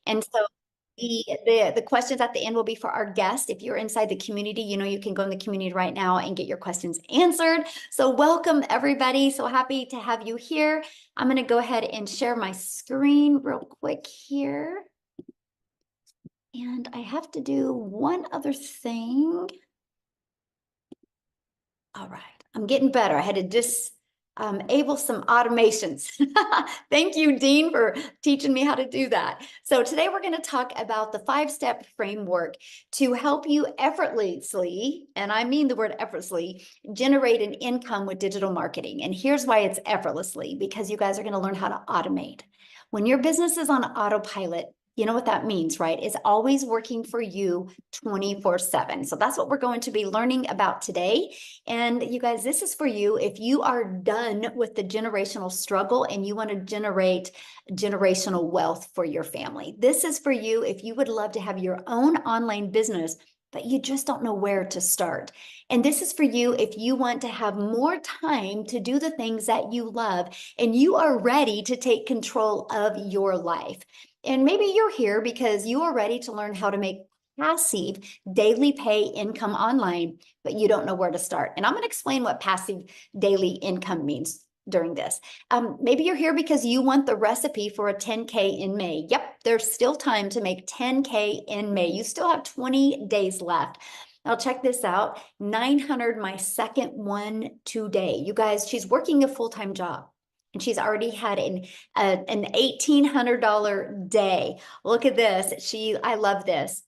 And so the questions at the end will be for our guest. If you're inside the community, you can go in the community right now and get your questions answered. So welcome, everybody. So happy to have you here. I'm going to go ahead and share my screen real quick here. And I have to do one other thing. All right, I'm getting better. I had to disable some automations. Thank you, Dean, for teaching me how to do that. So today we're going to talk about the 5-step framework to help you effortlessly, and I mean the word effortlessly, generate an income with digital marketing. And here's why it's effortlessly, because you guys are going to learn how to automate. When your business is on autopilot, you know what that means, right? It's always working for you 24/7. So that's what we're going to be learning about today. And you guys, this is for you if you are done with the generational struggle and you want to generate generational wealth for your family. This is for you if you would love to have your own online business, but you just don't know where to start. And this is for you if you want to have more time to do the things that you love and you are ready to take control of your life. And maybe you're here because you are ready to learn how to make passive daily pay income online, but you don't know where to start. And I'm going to explain what passive daily income means during this. Maybe you're here because you want the recipe for a 10K in May. Yep, there's still time to make 10K in May. You still have 20 days left. Now check this out, 900, my second one today. You guys, she's working a full-time job. And she's already had an $1,800 day. Look at this. I love this.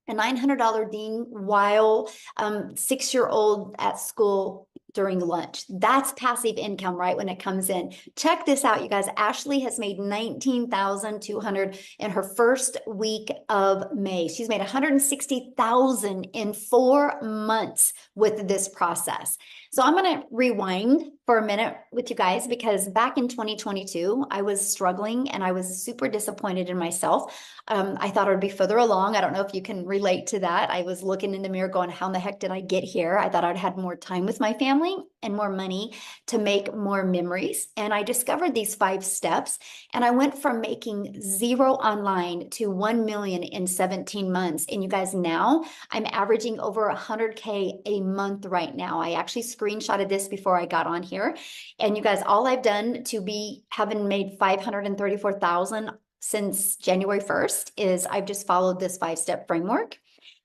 A $900 Dean while 6-year-old at school during lunch. That's passive income, right? When it comes in. Check this out, you guys. Ashley has made $19,200 in her first week of May. She's made $160,000 in 4 months with this process. So I'm going to rewind for a minute with you guys because back in 2022, I was struggling and I was super disappointed in myself. I thought I would be further along. I don't know if you can relate to that. I was looking in the mirror going, how in the heck did I get here? I thought I'd had more time with my family and more money to make more memories. And I discovered these 5 steps and I went from making 0 online to 1 million in 17 months. And you guys, now I'm averaging over 100K a month right now. I actually screenshotted this before I got on here. And you guys, all I've done to be having made 534,000 since January 1st is I've just followed this 5-step framework.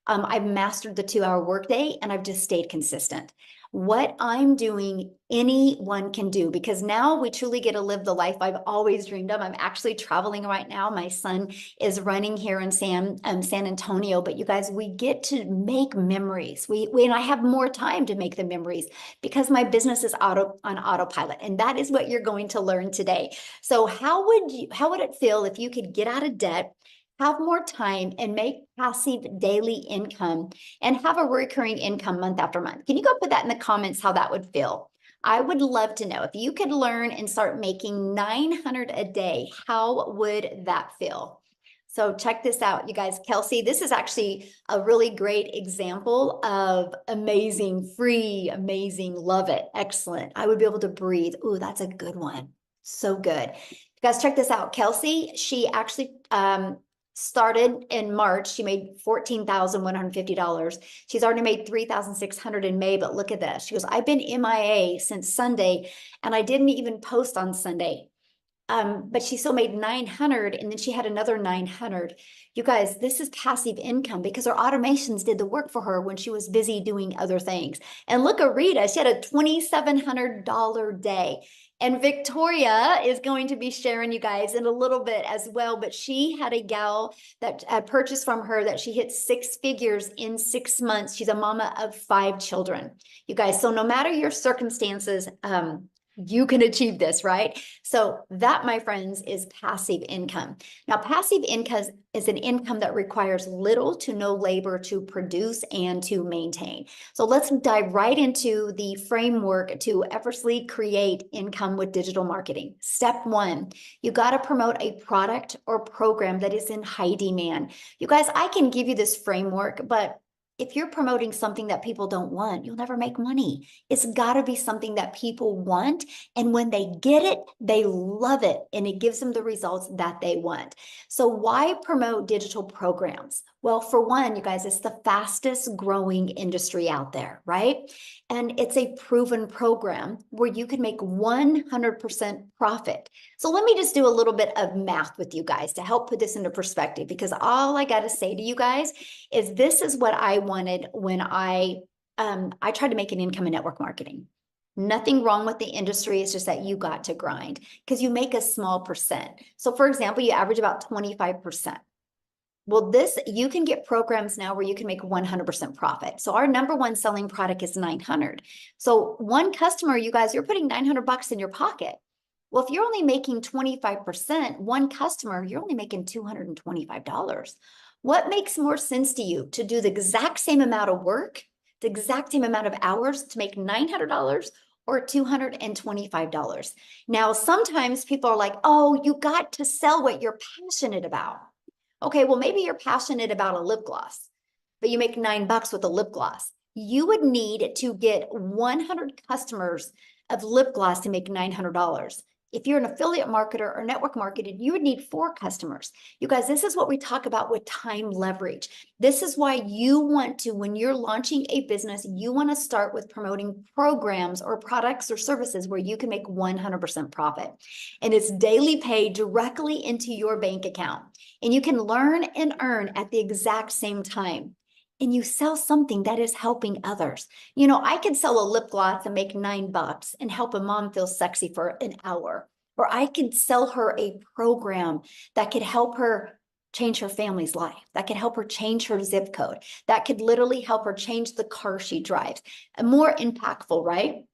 I've mastered the 2-hour workday and I've just stayed consistent. What I'm doing, anyone can do, because now we truly get to live the life I've always dreamed of. I'm actually traveling right now. My son is running here in San Antonio, but you guys, we get to make memories. And I have more time to make the memories because my business is on autopilot. And that is what you're going to learn today. So how would it feel if you could get out of debt, have more time, and make passive daily income and have a recurring income month after month? Can you go put that in the comments how that would feel? I would love to know if you could learn and start making 900 a day, how would that feel? So check this out, you guys. Kelsey, this is actually a really great example of amazing, free, amazing, love it, excellent. I would be able to breathe. Ooh, that's a good one. So good. You guys, check this out. Kelsey, she actually started in March. She made $14,150. She's already made $3,600 in May, but look at this. She goes, I've been MIA since Sunday and I didn't even post on Sunday. But she still made 900 and then she had another 900. You guys, this is passive income because her automations did the work for her when she was busy doing other things. And look at Rita, she had a $2,700 day. And Victoria is going to be sharing, you guys, in a little bit as well, but she had a gal that had purchased from her that she hit 6 figures in 6 months. She's a mama of 5 children. You guys, so no matter your circumstances, you can achieve this, right? So that, my friends, is passive income. Now, passive income is an income that requires little to no labor to produce and to maintain. So let's dive right into the framework to effortlessly create income with digital marketing. Step 1, you got to promote a product or program that is in high demand. You guys, I can give you this framework, but if you're promoting something that people don't want, you'll never make money. It's got to be something that people want. And when they get it, they love it. And it gives them the results that they want. So why promote digital programs? Well, for one, you guys, it's the fastest growing industry out there, right? And it's a proven program where you can make 100% profit. So let me just do a little bit of math with you guys to help put this into perspective, because all I got to say to you guys is this is what I wanted when I tried to make an income in network marketing. Nothing wrong with the industry. It's just that you got to grind because you make a small percent. So for example, you average about 25%. Well, you can get programs now where you can make 100% profit. So our number one selling product is 900. So one customer, you guys, you're putting 900 bucks in your pocket. Well, if you're only making 25%, one customer, you're only making $225. What makes more sense to you, to do the exact same amount of work, the exact same amount of hours to make $900 or $225? Now, sometimes people are like, oh, you got to sell what you're passionate about. Okay, well, maybe you're passionate about a lip gloss, but you make $9 with a lip gloss. You would need to get 100 customers of lip gloss to make $900. If you're an affiliate marketer or network marketer, you would need 4 customers. You guys, this is what we talk about with time leverage. This is why you want to, when you're launching a business, you want to start with promoting programs or products or services where you can make 100% profit. And it's daily pay directly into your bank account. And you can learn and earn at the exact same time. And you sell something that is helping others. You know, I could sell a lip gloss and make $9 and help a mom feel sexy for an hour. Or I could sell her a program that could help her change her family's life, that could help her change her zip code, that could literally help her change the car she drives. And more impactful, right?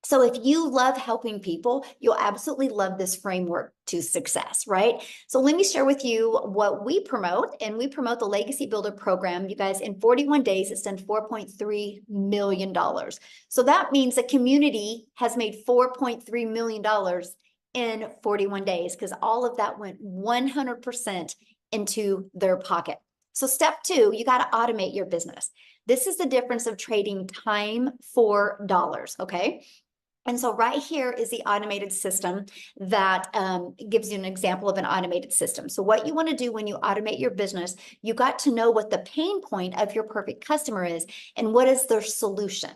So if you love helping people, you'll absolutely love this framework to success, right? So let me share with you what we promote, and we promote the Legacy Builder program. You guys, in 41 days, it's done $4.3 million. So that means the community has made $4.3 million in 41 days because all of that went 100% into their pocket. So step 2, you got to automate your business. This is the difference of trading time for dollars, okay? And so right here is the automated system that gives you an example of an automated system. So what you want to do when you automate your business, you got to know what the pain point of your perfect customer is and what is their solution,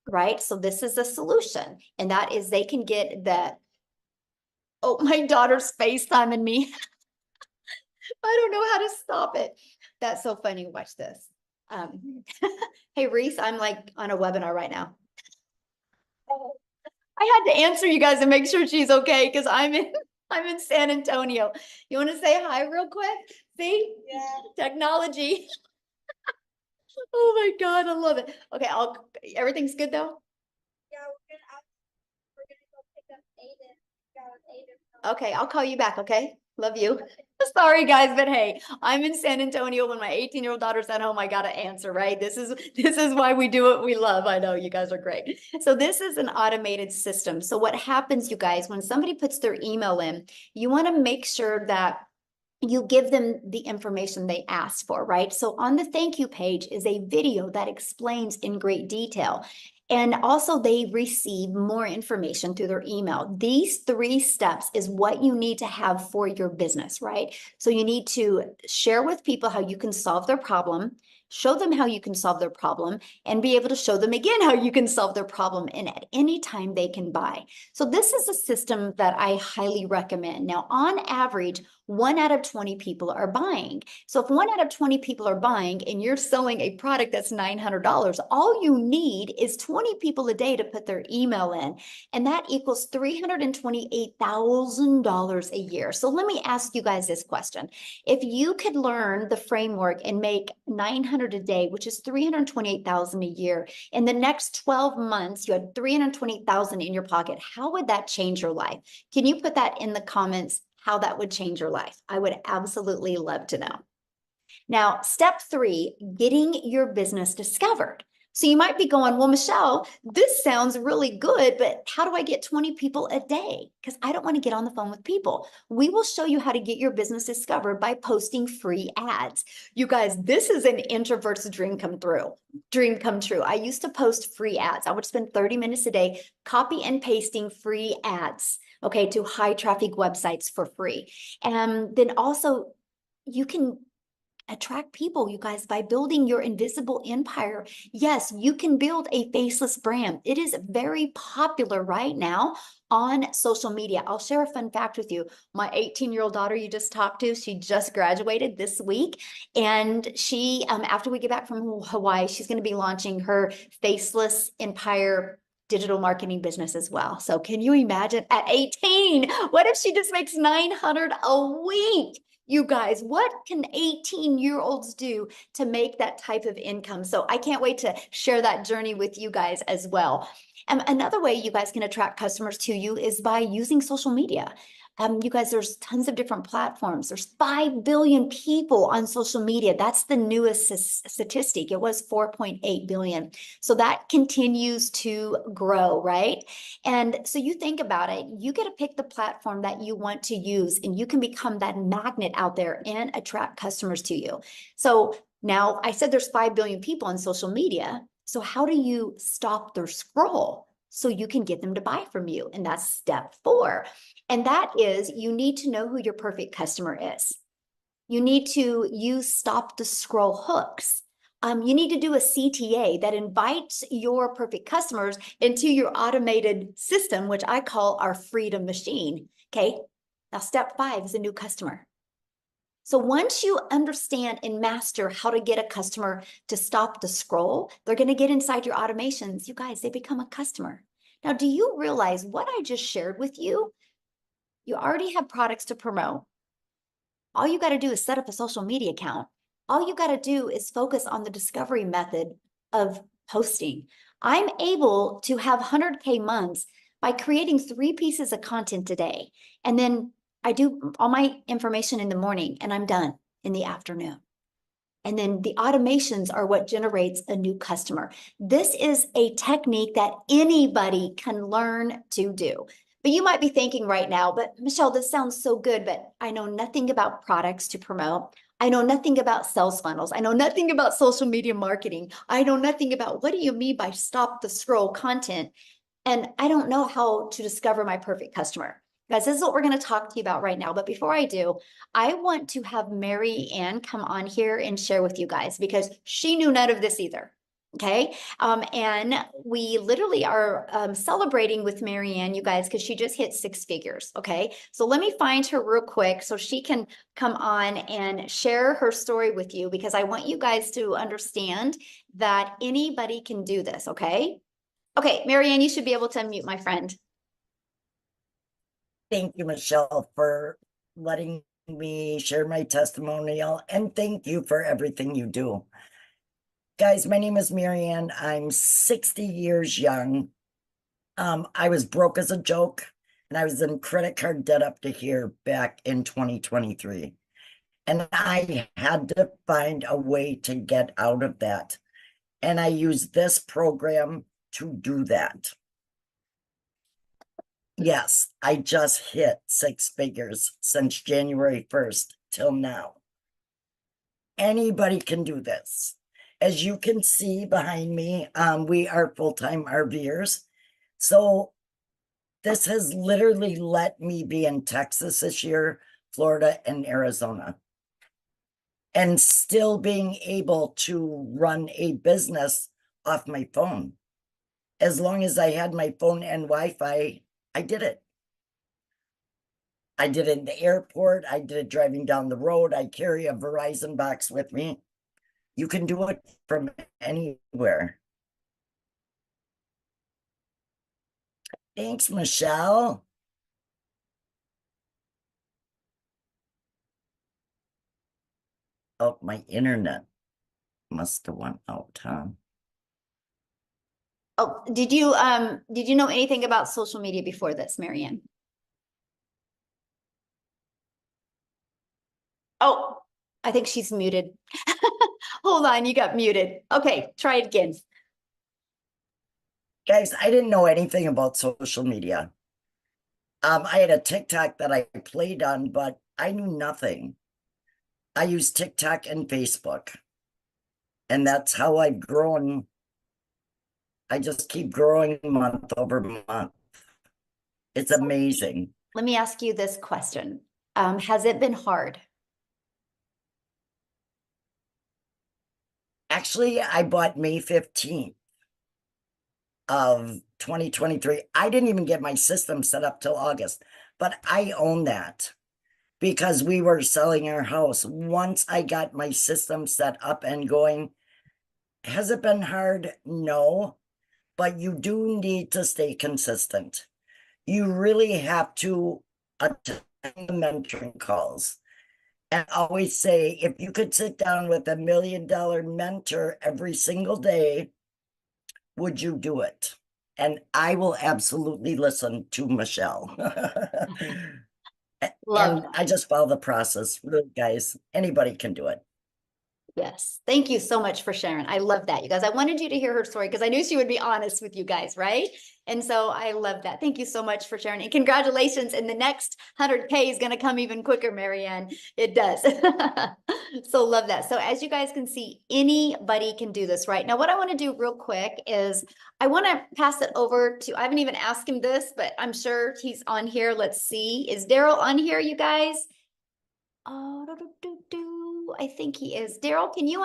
right? So this is the solution, and that is they can get that. Oh, my daughter's FaceTiming me. I don't know how to stop it. That's so funny. Watch this. Hey, Reese, I'm like on a webinar right now. I had to answer you guys and make sure she's okay because I'm in San Antonio. You want to say hi real quick? See? Yeah. Technology. Oh my God, I love it. Okay, everything's good though? Yeah, we're gonna go pick up Aiden. Okay, I'll call you back, okay? Love you. Sorry guys, but hey, I'm in San Antonio when my 18-year-old daughter's at home. I gotta answer, right? This is why we do what we love. I know you guys are great. So this is an automated system. So what happens, you guys, when somebody puts their email in, you want to make sure that you give them the information they asked for, right? So on the thank you page is a video that explains in great detail. And also they receive more information through their email. These 3 steps is what you need to have for your business, right? So you need to share with people how you can solve their problem, show them how you can solve their problem, and be able to show them again how you can solve their problem, and at any time they can buy. So this is a system that I highly recommend. Now, on average, 1 out of 20 people are buying. So if 1 out of 20 people are buying and you're selling a product that's $900, all you need is 20 people a day to put their email in. And that equals $328,000 a year. So let me ask you guys this question. If you could learn the framework and make 900 a day, which is 328,000 a year, in the next 12 months, you had 328,000 in your pocket, how would that change your life? Can you put that in the comments? How that would change your life? I would absolutely love to know. Now, step 3, getting your business discovered. So you might be going, well, Michelle, this sounds really good, but how do I get 20 people a day? Because I don't want to get on the phone with people. We will show you how to get your business discovered by posting free ads. You guys, this is an introvert's dream come true. I used to post free ads. I would spend 30 minutes a day copy and pasting free ads, okay, to high traffic websites for free. And then also you can attract people, you guys, by building your invisible empire. Yes, you can build a faceless brand. It is very popular right now on social media. I'll share a fun fact with you. My 18-year-old daughter you just talked to, she just graduated this week. And she, after we get back from Hawaii, she's going to be launching her faceless empire digital marketing business as well. So can you imagine at 18, what if she just makes 900 a week? You guys, what can 18-year-olds do to make that type of income? So I can't wait to share that journey with you guys as well. And another way you guys can attract customers to you is by using social media. You guys, there's tons of different platforms. There's 5 billion people on social media. That's the newest statistic. It was 4.8 billion. So that continues to grow, right? And so you think about it, you get to pick the platform that you want to use, and you can become that magnet out there and attract customers to you. So now I said there's 5 billion people on social media. So how do you stop their scroll so you can get them to buy from you? And that's step 4. And that is, you need to know who your perfect customer is. You need to use stop the scroll hooks. You need to do a CTA that invites your perfect customers into your automated system, which I call our freedom machine. Okay. Now, step 5 is a new customer. So once you understand and master how to get a customer to stop the scroll, they're going to get inside your automations. You guys, they become a customer. Now, do you realize what I just shared with you? You already have products to promote. All you got to do is set up a social media account. All you got to do is focus on the discovery method of posting. I'm able to have 100K months by creating 3 pieces of content a day. And then I do all my information in the morning and I'm done in the afternoon. And then the automations are what generates a new customer. This is a technique that anybody can learn to do. But you might be thinking right now, but Michelle, this sounds so good, but I know nothing about products to promote. I know nothing about sales funnels. I know nothing about social media marketing. I know nothing about what do you mean by stop the scroll content? And I don't know how to discover my perfect customer. Guys, this is what we're going to talk to you about right now. But before I do, I want to have Mary Ann come on here and share with you guys because she knew none of this either. Okay. And we literally are celebrating with Mary Ann, you guys, because she just hit 6 figures. Okay. So let me find her real quick so she can come on and share her story with you because I want you guys to understand that anybody can do this. Okay. Okay, Mary Ann, you should be able to unmute my friend. Thank you, Michelle, for letting me share my testimonial, and thank you for everything you do. Guys, my name is Marianne. I'm 60 years young. I was broke as a joke, and I was in credit card debt up to here back in 2023. And I had to find a way to get out of that. And I used this program to do that. Yes, I just hit 6 figures since January 1st till now. Anybody can do this. As you can see behind me, we are full-time RVers. So this has literally let me be in Texas this year, Florida, and Arizona. And still being able to run a business off my phone. As long as I had my phone and Wi-Fi, I did it. I did it in the airport. I did it driving down the road. I carry a Verizon box with me. You can do it from anywhere. Thanks, Michelle. Oh, my internet must have went out, huh? Oh, did you know anything about social media before this, Mary Ann? Oh, I think she's muted. Hold on, you got muted. Okay, try it again. Guys, I didn't know anything about social media. I had a TikTok that I played on, but I knew nothing. I use TikTok and Facebook, and that's how I've grown. I just keep growing month over month. It's amazing. Let me ask you this question. Has it been hard? Actually, I bought May 15th of 2023. I didn't even get my system set up till August, but I own that because we were selling our house. Once I got my system set up and going, has it been hard? No, but you do need to stay consistent. You really have to attend the mentoring calls. And I always say, if you could sit down with $1 million mentor every single day, would you do it? And I will absolutely listen to Michelle. Love And I just follow the process. Really, guys, anybody can do it. Yes. Thank you so much for sharing. I love that, you guys. I wanted you to hear her story because I knew she would be honest with you guys, right? And so I love that. Thank you so much for sharing. And congratulations. And the next 100K is going to come even quicker, Marianne. It does. So love that. So as you guys can see, anybody can do this, right? Now, what I want to do real quick is I want to pass it over to, I haven't even asked him this, but I'm sure he's on here. Let's see. Is Daryl on here, you guys? Oh, I think he is. Daryl, can you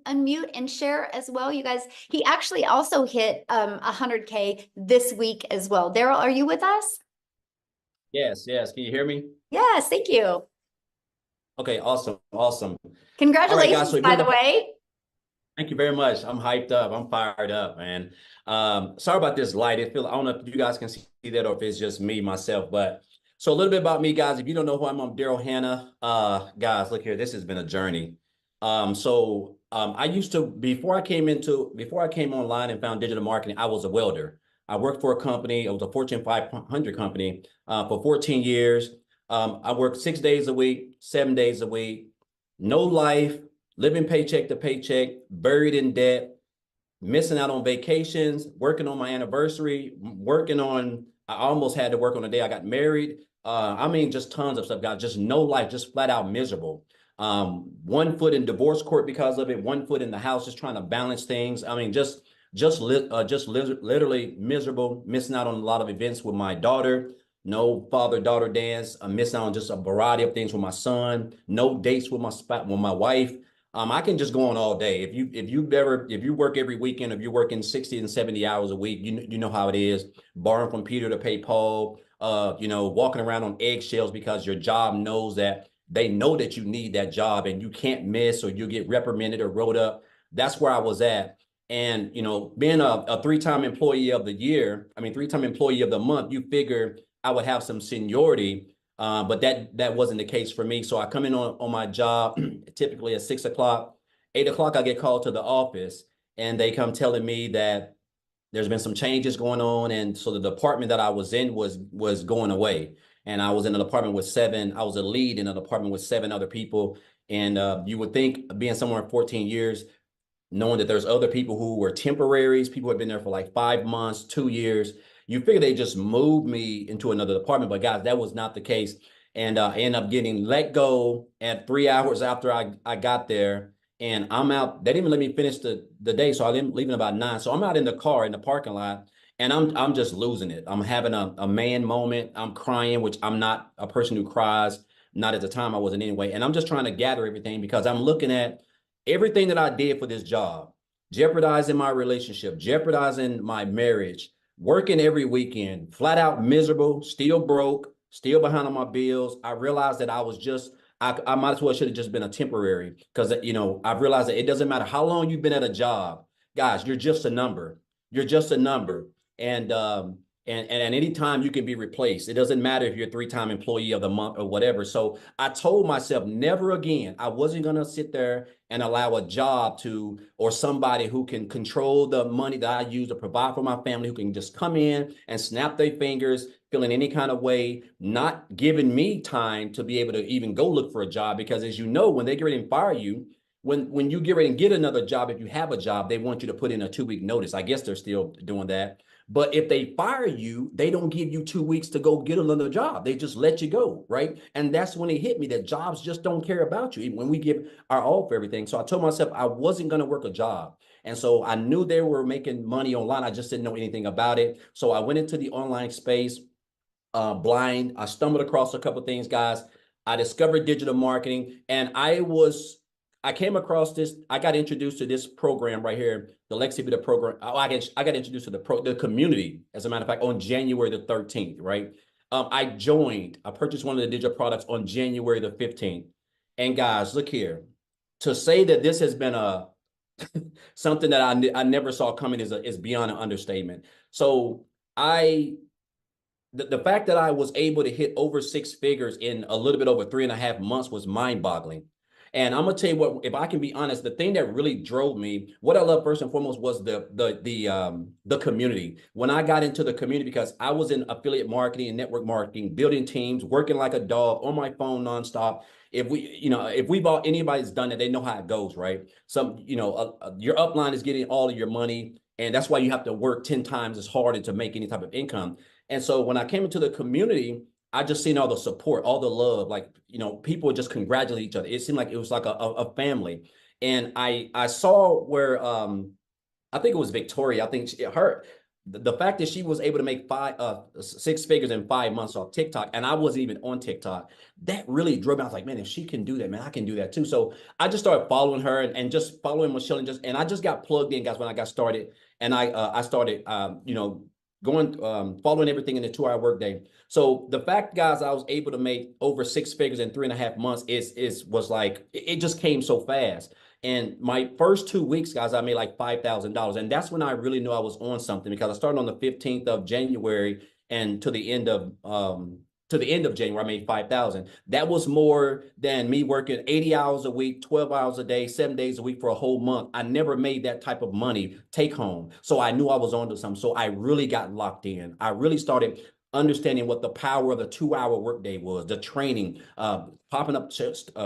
unmute and share as well, you guys? He actually also hit 100K this week as well. Daryl, are you with us? Yes, yes. Can you hear me? Yes, thank you. Okay, awesome, awesome. Congratulations, guys, so by the way. Thank you very much. I'm hyped up. I'm fired up, man. Sorry about this light. I don't know if you guys can see that or if it's just me, myself, but so a little bit about me, guys. If you don't know who I'm Daryl Hannah. Guys, look here. This has been a journey. I used to, before I came online and found digital marketing, I was a welder. I worked for a company. It was a Fortune 500 company for 14 years. I worked 6 days a week, 7 days a week, no life, living paycheck to paycheck, buried in debt, missing out on vacations, working on my anniversary, I almost had to work on the day I got married. I mean, just tons of stuff, guys, just no life, just flat out miserable. 1 foot in divorce court because of it, 1 foot in the house, just trying to balance things. I mean, literally miserable, missing out on a lot of events with my daughter. No father-daughter dance. I'm missing out on just a variety of things with my son. No dates with my wife. I can just go on all day. If you work every weekend, if you're working 60 and 70 hours a week, you know how it is. Borrowing from Peter to pay Paul. Walking around on eggshells because your job knows that they know that you need that job and you can't miss or you get reprimanded or wrote up. That's where I was at. And being a 3-time employee of the year, 3-time employee of the month, you figure I would have some seniority. But that wasn't the case for me. So I come in on my job typically at 6 o'clock, 8 o'clock, I get called to the office and they come telling me that there's been some changes going on. And so the department that I was in was going away. And I was in an apartment with I was a lead in an apartment with 7 other people. And you would think, being somewhere in 14 years, knowing that there's other people who were temporaries, people who had been there for like 5 months, 2 years, you figure they just moved me into another department. But guys, that was not the case. And I ended up getting let go at 3 hours after I got there. And I'm out. They didn't even let me finish the day. So I didn't leave at about 9. So I'm out in the car in the parking lot and I'm just losing it. I'm having a man moment. I'm crying, which I'm not a person who cries. Not at the time, I wasn't anyway. And I'm just trying to gather everything because I'm looking at everything that I did for this job, jeopardizing my relationship, jeopardizing my marriage, working every weekend, flat out miserable, still broke, still behind on my bills. I realized that I might as well should have just been a temporary because, I've realized that it doesn't matter how long you've been at a job, guys, you're just a number. You're just a number. And any time you can be replaced. It doesn't matter if you're a 3-time employee of the month or whatever. So I told myself never again, I wasn't going to sit there and allow a job or somebody who can control the money that I use to provide for my family, who can just come in and snap their fingers, feeling any kind of way, not giving me time to be able to even go look for a job. Because as you know, when they get ready and fire you, when you get ready and get another job, if you have a job, they want you to put in a 2-week notice. I guess they're still doing that. But if they fire you, they don't give you 2 weeks to go get another job. They just let you go, right? And that's when it hit me that jobs just don't care about you, even when we give our all for everything. So I told myself I wasn't going to work a job. And so I knew they were making money online. I just didn't know anything about it. So I went into the online space blind. I stumbled across a couple of things, guys. I discovered digital marketing, and I came across this. I got introduced to this program right here, the legacybuilder program. I got introduced to the community, as a matter of fact, on January the 13th, right? I purchased one of the digital products on January the 15th. And guys, look here. To say that this has been something that I never saw coming is beyond an understatement. So the fact that I was able to hit over 6 figures in a little bit over 3.5 months was mind-boggling. And I'm gonna tell you what, if I can be honest, the thing that really drove me, what I love first and foremost was the community. When I got into the community, because I was in affiliate marketing and network marketing, building teams, working like a dog on my phone nonstop. If anybody's done it, they know how it goes, right? Your upline is getting all of your money, and that's why you have to work 10 times as hard to make any type of income. And so when I came into the community, I just seen all the support, all the love, people just congratulate each other. It seemed like it was like a family. And I saw where I think it was Victoria. I think the fact that she was able to make 6 figures in 5 months off TikTok, and I wasn't even on TikTok, that really drove me. I was like, man, if she can do that, man, I can do that too. So I just started following her and just following Michelle, and I just got plugged in, guys, when I got started. And I started following everything in the 2-hour workday. So the fact, guys, I was able to make over 6 figures in 3.5 months was like, it just came so fast. And my first 2 weeks, guys, I made like $5,000. And that's when I really knew I was on something, because I started on the 15th of January, and to the end of January, I made 5,000. That was more than me working 80 hours a week, 12 hours a day, 7 days a week for a whole month. I never made that type of money take home. So I knew I was onto something. So I really got locked in. I really started understanding what the power of the 2-hour workday was, the training, popping up,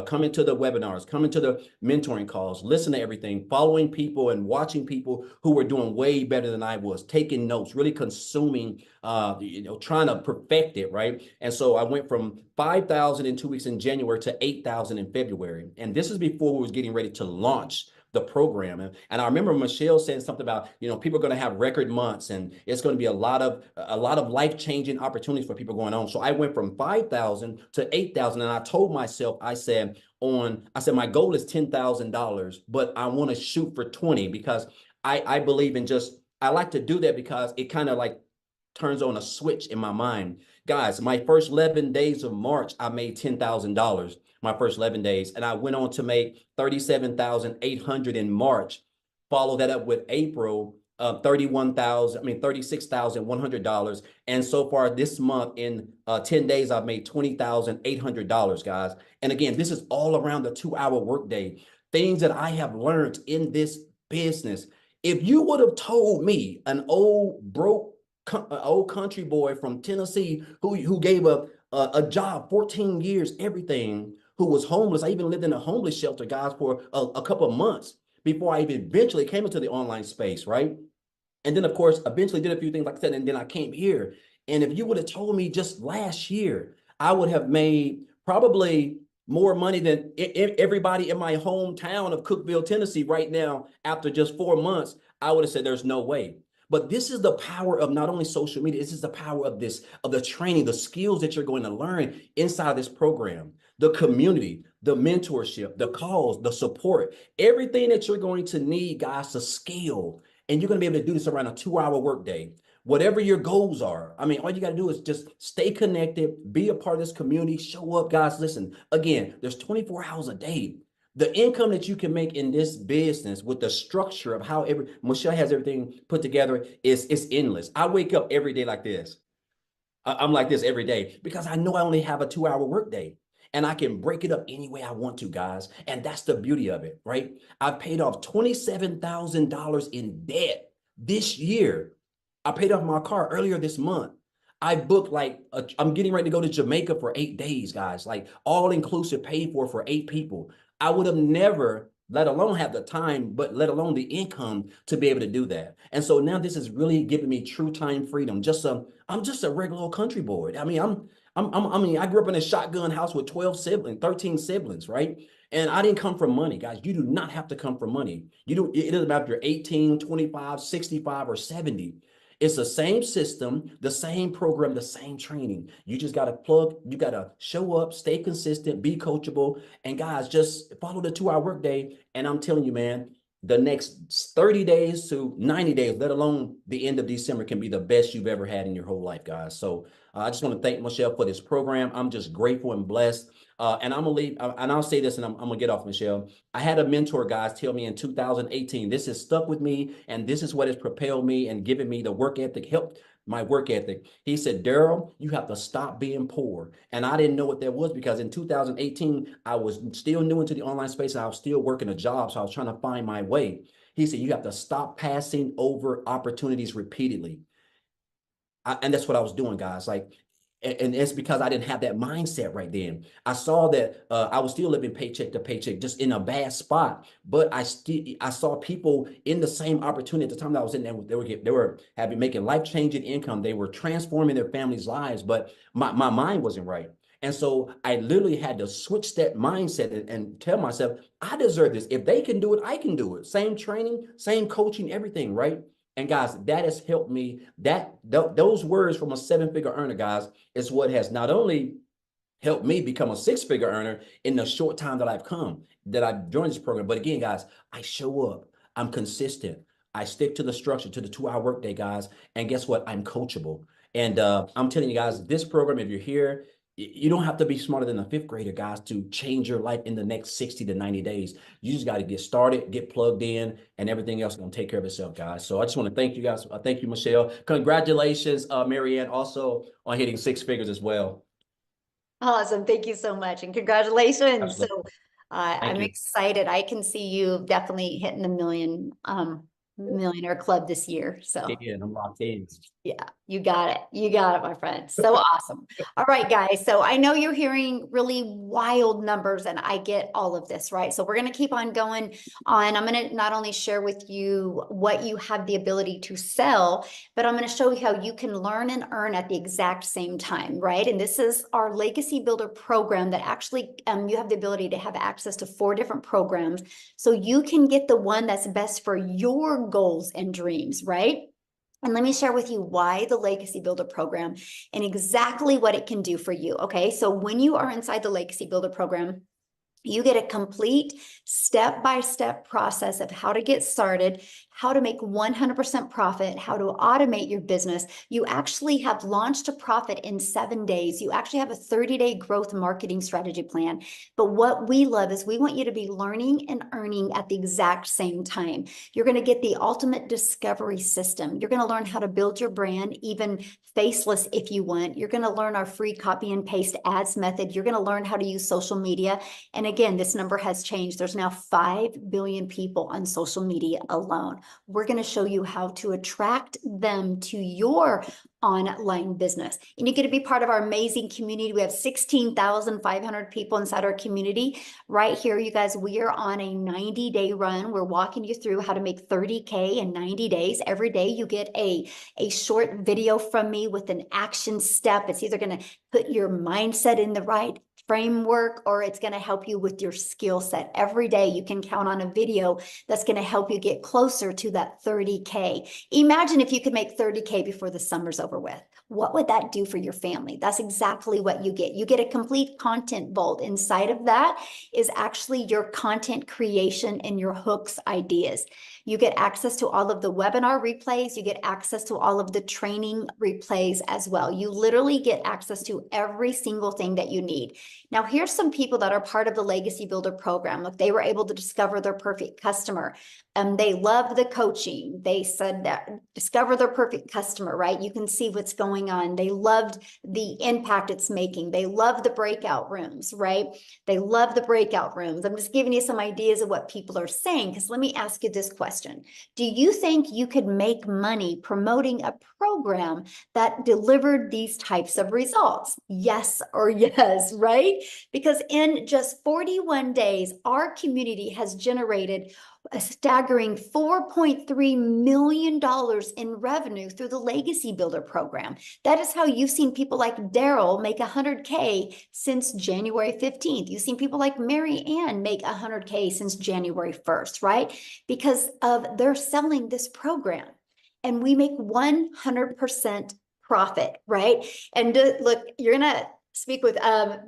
coming to the webinars, coming to the mentoring calls, listening to everything, following people and watching people who were doing way better than I was, taking notes, really consuming, trying to perfect it, right? And so I went from 5,000 in 2 weeks in January to 8,000 in February. And this is before we was getting ready to launch the program. And I remember Michelle saying something about, people are going to have record months, and it's going to be a lot of life-changing opportunities for people going on. So I went from 5,000 to 8,000. And I told myself, I said, my goal is $10,000, but I want to shoot for 20, because I believe in I like to do that because it kind of like turns on a switch in my mind. Guys, my first 11 days of March, I made $10,000. My first 11 days. And I went on to make $37,800 in March. Follow that up with April, $36,100. And so far this month, in 10 days, I've made $20,800, guys. And again, this is all around the 2-hour workday. Things that I have learned in this business. If you would have told me, an old country boy from Tennessee who gave a job, 14 years, everything, who was homeless. I even lived in a homeless shelter, guys, for a couple of months before I even eventually came into the online space, right? And then, of course, eventually did a few things like that, and then I came here. And if you would have told me just last year, I would have made probably more money than everybody in my hometown of Cookeville, Tennessee right now. After just 4 months, I would have said there's no way. But this is the power of not only social media, this is the power of the training, the skills that you're going to learn inside this program, the community, the mentorship, the calls, the support, everything that you're going to need, guys, to scale. And you're going to be able to do this around a 2-hour workday. Whatever your goals are. I mean, all you got to do is just stay connected, be a part of this community, show up, guys. Listen, again, there's 24 hours a day. The income that you can make in this business with the structure of how Michelle has everything put together is endless. I wake up every day like this. I'm like this every day because I know I only have a 2-hour workday, and I can break it up any way I want to, guys. And that's the beauty of it, right? I paid off $27,000 in debt this year. I paid off my car earlier this month. I booked I'm getting ready to go to Jamaica for 8 days, guys, like all inclusive, paid for 8 people. I would have never let alone have the time, but let alone the income to be able to do that. And so now this is really giving me true time freedom. I'm just a regular old country boy. I mean, I mean, I grew up in a shotgun house with 12 siblings, 13 siblings, right? And I didn't come from money, guys. You do not have to come from money. It doesn't matter if you're 18, 25, 65, or 70. It's the same system, the same program, the same training. You just got to you got to show up, stay consistent, be coachable. And guys, just follow the 2-hour workday. And I'm telling you, man, the next 30 days to 90 days, let alone the end of December, can be the best you've ever had in your whole life, guys. So I just want to thank Michelle for this program. I'm just grateful and blessed. And I'm gonna leave, and I'll say this, and I'm gonna get off, Michelle. I had a mentor, guys, tell me in 2018, this has stuck with me, and this is what has propelled me and given me the work ethic, helped my work ethic. He said, Daryl, you have to stop being poor. And I didn't know what that was, because in 2018, I was still new into the online space, and I was still working a job, so I was trying to find my way. He said, you have to stop passing over opportunities repeatedly. And that's what I was doing, guys. Like, and it's because I didn't have that mindset right then. I saw that I was still living paycheck to paycheck, just in a bad spot. But I saw people in the same opportunity at the time that I was in there. They were making life-changing income. They were transforming their families' lives, but my mind wasn't right. And so I literally had to switch that mindset and tell myself, I deserve this. If they can do it, I can do it. Same training, same coaching, everything, right? And guys, that has helped me. Those words from a 7-figure earner, guys, is what has not only helped me become a 6-figure earner in the short time that I've joined this program. But again, guys, I show up. I'm consistent. I stick to the structure, to the 2-hour workday, guys. And guess what? I'm coachable. And I'm telling you guys, this program, if you're here, you don't have to be smarter than a 5th grader, guys, to change your life in the next 60 to 90 days. You just got to get started, get plugged in, and everything else is going to take care of itself, guys. So I just want to thank you guys. Thank you, Michelle. Congratulations, Marianne, also on hitting 6 figures as well. Awesome. Thank you so much. And congratulations. Absolutely. So I'm you. excited. I can see you definitely hitting the millionaire club this year. So Yeah, I'm locked in. yeah, you got it. You got it, my friend. So awesome. All right, guys. So I know you're hearing really wild numbers, and I get all of this, right? So we're going to keep on going on. I'm going to not only share with you what you have the ability to sell, but I'm going to show you how you can learn and earn at the exact same time, right? And this is our Legacy Builder program that actually you have the ability to have access to 4 different programs. So you can get the one that's best for your goals and dreams, right? And let me share with you why the Legacy Builder program and exactly what it can do for you. Okay, so when you are inside the Legacy Builder program, you get a complete step-by-step process of how to get started, how to make 100% profit, how to automate your business. You actually have launched a profit in 7 days. You actually have a 30-day growth marketing strategy plan. But what we love is we want you to be learning and earning at the exact same time. You're going to get the ultimate discovery system. You're going to learn how to build your brand, even faceless if you want. You're going to learn our free copy and paste ads method. You're going to learn how to use social media. And again, this number has changed. There's now 5 billion people on social media alone. We're going to show you how to attract them to your online business. And you get to be part of our amazing community. We have 16,500 people inside our community. Right here, you guys, we are on a 90-day run. We're walking you through how to make 30K in 90 days. Every day you get a short video from me with an action step. It's either going to put your mindset in the right framework, or it's going to help you with your skill set. Every day you can count on a video that's going to help you get closer to that 30K. Imagine if you could make 30K before the summer's over with. What would that do for your family? That's exactly what you get. You get a complete content vault. Inside of that is actually your content creation and your hooks ideas. You get access to all of the webinar replays. You get access to all of the training replays as well. You literally get access to every single thing that you need. Now, here's some people that are part of the Legacy Builder program. Look, they were able to discover their perfect customer. They loved the coaching. They said that discover their perfect customer, right? You can see what's going on. They loved the impact it's making. They love the breakout rooms, right? They love the breakout rooms. I'm just giving you some ideas of what people are saying, because let me ask you this question. Do you think you could make money promoting a program that delivered these types of results? Yes or yes, right? right? Because in just 41 days, our community has generated a staggering $4.3 million in revenue through the Legacy Builder program. That is how you've seen people like Daryl make 100K since January 15th. You've seen people like Mary Ann make 100K since January 1st, right? Because of they're selling this program. And we make 100% profit, right? And look, you're going to speak with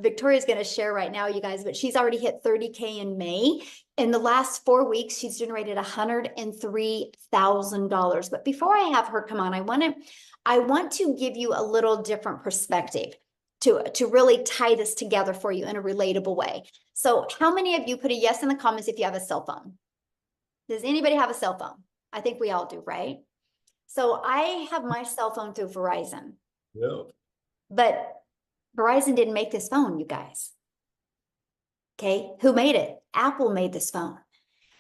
Victoria's going to share right now, you guys, but she's already hit 30K in May. In the last 4 weeks, she's generated $103,000. But before I have her come on, I want to give you a little different perspective to really tie this together for you in a relatable way. So how many of you put a yes in the comments if you have a cell phone? Does anybody have a cell phone? I think we all do, right? So I have my cell phone through Verizon. Yeah. But Verizon didn't make this phone, you guys. Okay, who made it? Apple made this phone.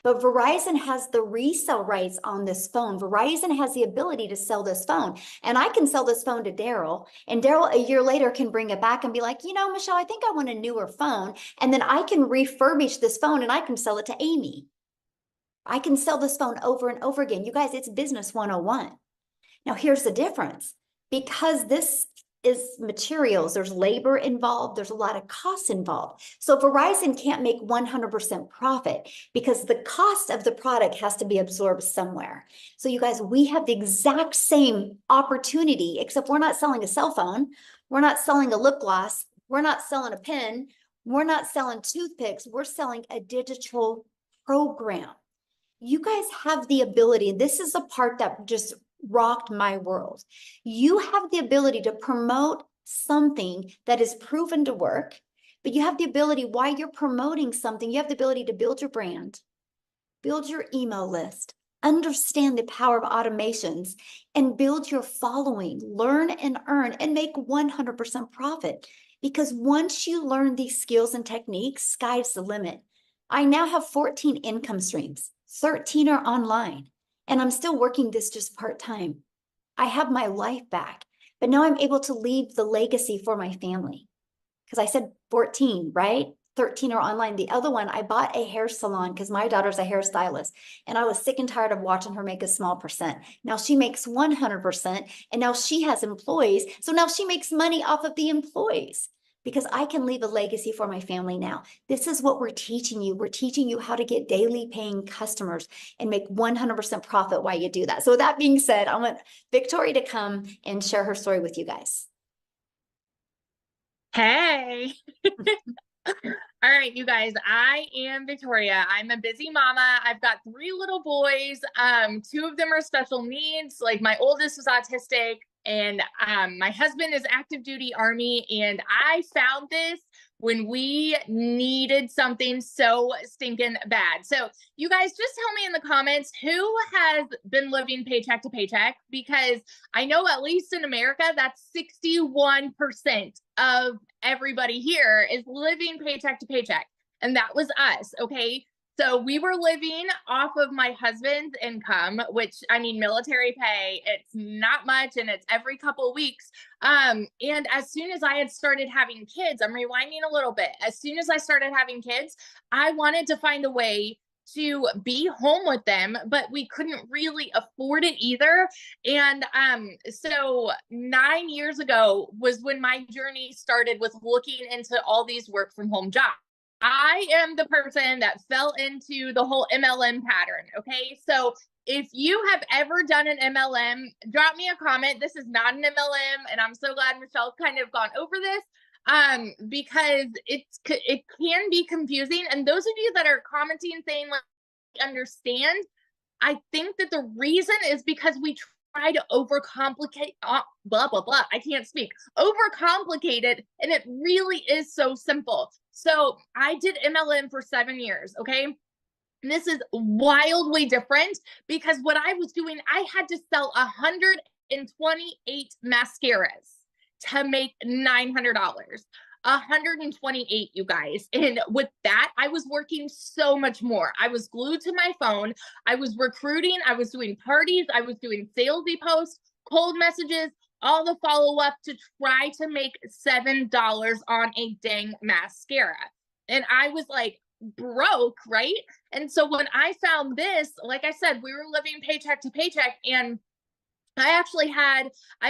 But Verizon has the resale rights on this phone. Verizon has the ability to sell this phone. And I can sell this phone to Daryl. And Daryl a year later can bring it back and be like, you know, Michelle, I think I want a newer phone. And then I can refurbish this phone and I can sell it to Amy. I can sell this phone over and over again. You guys, it's business 101. Now, here's the difference. Because this is materials, there's labor involved, there's a lot of costs involved. So Verizon can't make 100% profit because the cost of the product has to be absorbed somewhere. So you guys, we have the exact same opportunity, except we're not selling a cell phone. We're not selling a lip gloss. We're not selling a pen. We're not selling toothpicks. We're selling a digital program. You guys have the ability, and this is the part that just rocked my world. You have the ability to promote something that is proven to work, but you have the ability, while you're promoting something, you have the ability to build your brand, build your email list, understand the power of automations, and build your following, learn and earn, and make 100% profit. Because once you learn these skills and techniques, sky's the limit. I now have 14 income streams, 13 are online. And I'm still working this just part-time. I have my life back, but now I'm able to leave the legacy for my family. Because I said 14, right? 13 are online. The other one, I bought a hair salon because my daughter's a hairstylist. And I was sick and tired of watching her make a small percent. Now she makes 100%. And now she has employees. So now she makes money off of the employees. Because I can leave a legacy for my family now. This is what we're teaching you. We're teaching you how to get daily paying customers and make 100% profit while you do that. So with that being said, I want Victoria to come and share her story with you guys. Hey. All right, you guys, I am Victoria. I'm a busy mama. I've got 3 little boys. 2 of them are special needs. Like my oldest is autistic. And my husband is active duty Army, and I found this when we needed something so stinking bad. So you guys just tell me in the comments who has been living paycheck to paycheck, because I know at least in America, that's 61% of everybody here is living paycheck to paycheck. And that was us, okay? So we were living off of my husband's income, which, I mean, military pay, it's not much and it's every couple of weeks. And as soon as I had started having kids, I'm rewinding a little bit. As soon as I started having kids, I wanted to find a way to be home with them, but we couldn't really afford it either. And so 9 years ago was when my journey started with looking into all these work from home jobs. I am the person that fell into the whole MLM pattern. Okay. So if you have ever done an MLM, drop me a comment. This is not an MLM. And I'm so glad Michelle's kind of gone over this because it can be confusing. And those of you that are commenting saying like, understand, I think that the reason is because we try to overcomplicate, blah, blah, blah. I can't speak. Overcomplicate it. And it really is so simple. So I did MLM for 7 years. Okay. And this is wildly different because what I was doing, I had to sell 128 mascaras to make $900. 128, you guys. And with that, I was working so much more. I was glued to my phone. I was recruiting. I was doing parties. I was doing salesy posts, cold messages, all the follow-up to try to make $7 on a dang mascara. And I was like broke, right? And so when I found this, like I said, we were living paycheck to paycheck, and I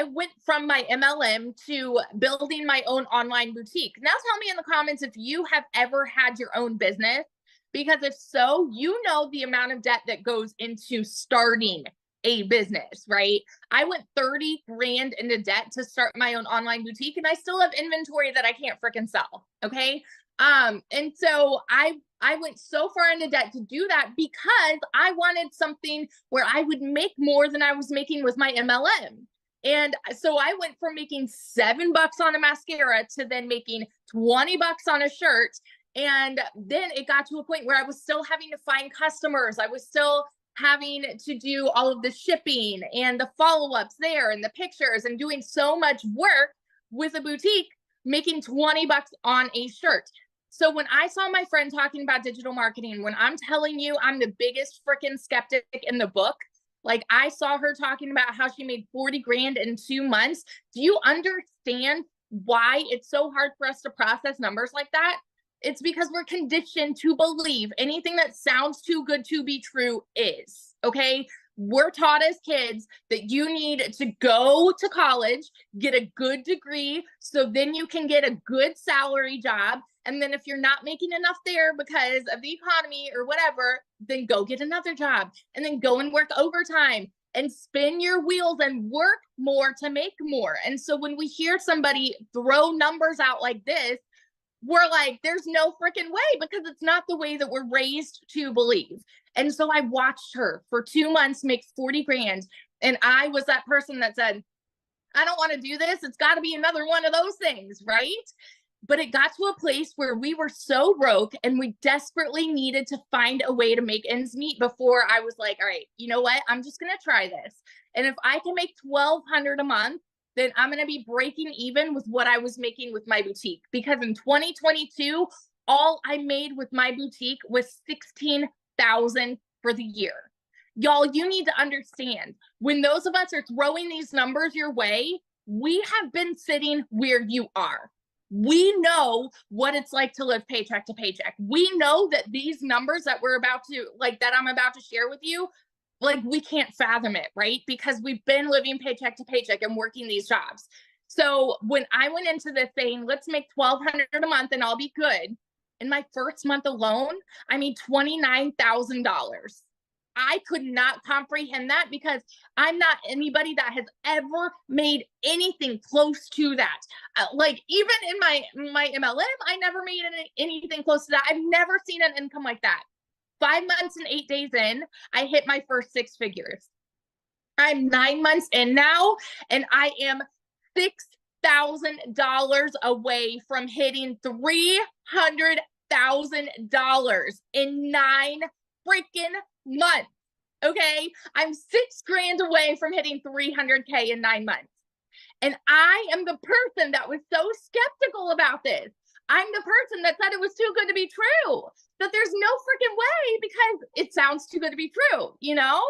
went from my MLM to building my own online boutique. Now tell me in the comments if you have ever had your own business, because if so, you know the amount of debt that goes into starting a business, right? I went 30 grand into debt to start my own online boutique, and I still have inventory that I can't freaking sell. Okay. And so I went so far into debt to do that because I wanted something where I would make more than I was making with my MLM. And so I went from making $7 on a mascara to then making $20 on a shirt. And then it got to a point where I was still having to find customers. I was still having to do all of the shipping and the follow-ups there and the pictures, and doing so much work with a boutique, making $20 on a shirt. So when I saw my friend talking about digital marketing, when I'm telling you I'm the biggest freaking skeptic in the book, like I saw her talking about how she made 40 grand in 2 months. Do you understand why it's so hard for us to process numbers like that? It's because we're conditioned to believe anything that sounds too good to be true is, okay? We're taught as kids that you need to go to college, get a good degree, so then you can get a good salary job. And then if you're not making enough there because of the economy or whatever, then go get another job, and then go and work overtime and spin your wheels and work more to make more. And so when we hear somebody throw numbers out like this, we're like, there's no freaking way, because it's not the way that we're raised to believe. And so I watched her for 2 months make 40 grand. And I was that person that said, I don't want to do this. It's got to be another one of those things, right? But it got to a place where we were so broke and we desperately needed to find a way to make ends meet before I was like, all right, you know what? I'm just going to try this. And if I can make $1,200 a month, then I'm going to be breaking even with what I was making with my boutique. Because in 2022, all I made with my boutique was $16,000 for the year. Y'all, you need to understand, when those of us are throwing these numbers your way, we have been sitting where you are. We know what it's like to live paycheck to paycheck. We know that these numbers that I'm about to share with you, like, we can't fathom it, right? Because we've been living paycheck to paycheck and working these jobs. So when I went into this saying, let's make $1,200 a month and I'll be good, in my first month alone, I made $29,000. I could not comprehend that, because I'm not anybody that has ever made anything close to that. Like, even in my MLM, I never made anything close to that. I've never seen an income like that. 5 months and 8 days in, I hit my first 6 figures. I'm 9 months in now, and I am $6,000 away from hitting $300,000 in 9 freaking months. Okay, I'm 6 grand away from hitting 300K in 9 months. And I am the person that was so skeptical about this. I'm the person that said it was too good to be true, that there's no freaking way because it sounds too good to be true, you know?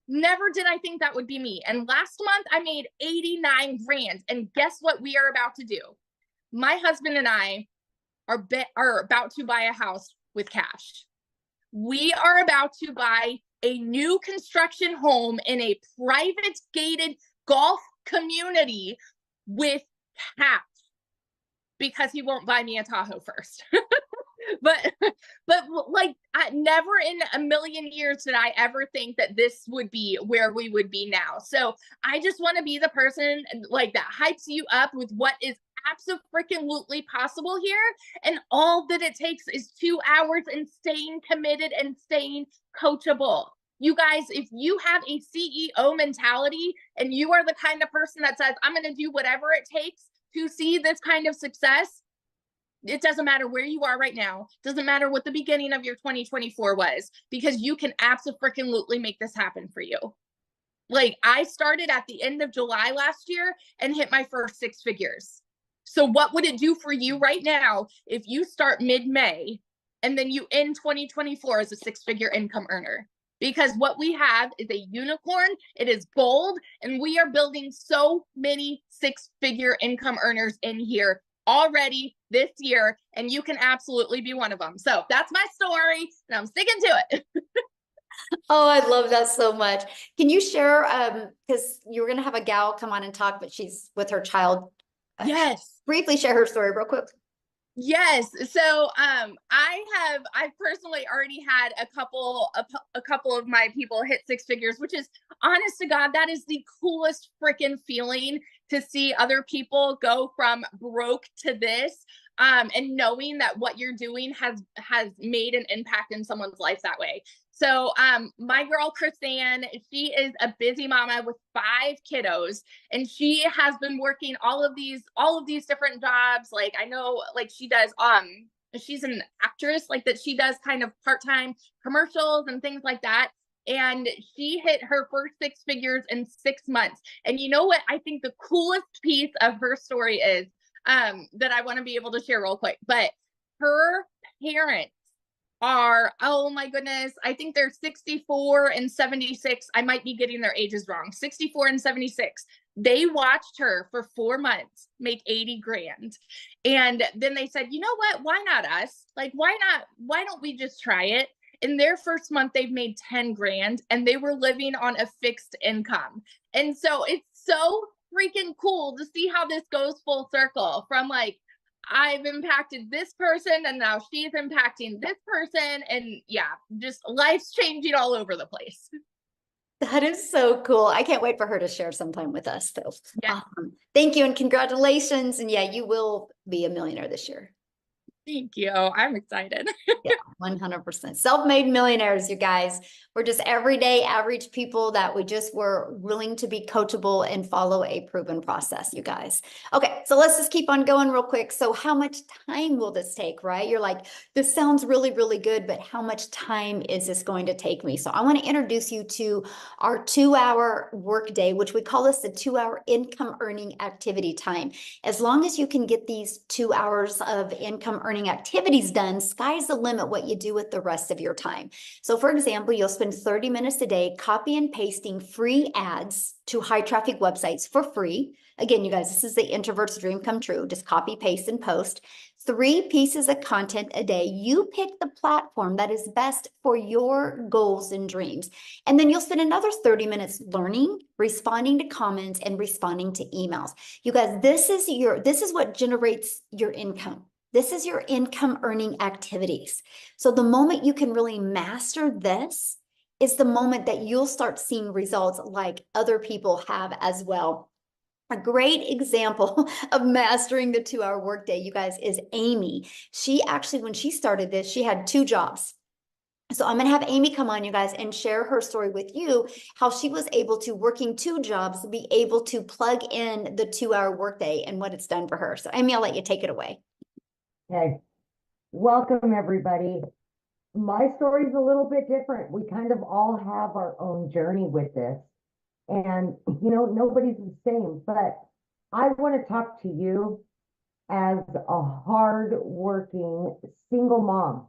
Never did I think that would be me. And last month I made 89 grand. And guess what we are about to do? My husband and I are about to buy a house with cash. We are about to buy a new construction home in a private gated golf community with cash, because he won't buy me a Tahoe first. but like, never in a million years did I ever think that this would be where we would be now. So I just want to be the person like that hypes you up with what is absolutely possible here. And all that it takes is 2 hours and staying committed and staying coachable. You guys, if you have a CEO mentality and you are the kind of person that says, I'm going to do whatever it takes to see this kind of success, it doesn't matter where you are right now. Doesn't matter what the beginning of your 2024 was, because you can absolutely make this happen for you. Like, I started at the end of July last year and hit my first 6 figures. So what would it do for you right now if you start mid-May and then you end 2024 as a 6-figure income earner? because what we have is a unicorn. It is gold, and we are building so many six-figure income earners in here already this year, and you can absolutely be one of them. So that's my story, and I'm sticking to it. Oh, I love that so much. Can you share, because you were going to have a gal come on and talk, but she's with her child. Yes. Briefly share her story real quick. Yes. So I've personally already had a couple of my people hit six figures, which is, honest to God, that is the coolest freaking feeling, to see other people go from broke to this. And knowing that what you're doing has made an impact in someone's life that way. So my girl Chrisanne, she is a busy mama with 5 kiddos, and she has been working all of these different jobs. Like, I know, like, she does she's an actress, like, that she does kind of part-time commercials and things like that. And she hit her first 6 figures in 6 months. And you know what I think the coolest piece of her story is, that I want to be able to share real quick, but her parents are, oh my goodness, I think they're 64 and 76. I might be getting their ages wrong. 64 and 76. They watched her for 4 months make 80 grand. And then they said, you know what? Why not us? Like, why don't we just try it? In their first month, they've made 10 grand, and they were living on a fixed income. And so it's so freaking cool to see how this goes full circle, from like, I've impacted this person, and now she's impacting this person. And yeah, just life's changing all over the place. That is so cool. I can't wait for her to share sometime with us. So Yeah. Thank you and congratulations. And yeah, you will be a millionaire this year. Thank you. I'm excited. Yeah, 100%. Self-made millionaires, you guys. We're just everyday average people that were willing to be coachable and follow a proven process, you guys. Okay, so let's just keep on going real quick. So how much time will this take, right? You're like, this sounds really, really good, but how much time is this going to take me? So I want to introduce you to our 2-hour workday, which we call this the 2-hour income earning activity time. As long as you can get these 2 hours of income earning activities done, sky's the limit what you do with the rest of your time. So for example, you'll spend 30 minutes a day copy and pasting free ads to high traffic websites for free. Again, you guys, this is the introvert's dream come true. Just copy, paste, and post 3 pieces of content a day. You pick the platform that is best for your goals and dreams. And then you'll spend another 30 minutes learning, responding to comments, and responding to emails. You guys, this is what generates your income. This is your income earning activities. So the moment you can really master this is the moment that you'll start seeing results like other people have as well. A great example of mastering the 2-hour workday, you guys, is Amy. She actually, when she started this, she had 2 jobs. So I'm going to have Amy come on, you guys, and share her story with you, how she was able to, working 2 jobs, be able to plug in the 2-hour workday and what it's done for her. So Amy, I'll let you take it away. Okay, welcome everybody. My story is a little bit different. We kind of all have our own journey with this, and nobody's the same, but I want to talk to you as a hard-working single mom.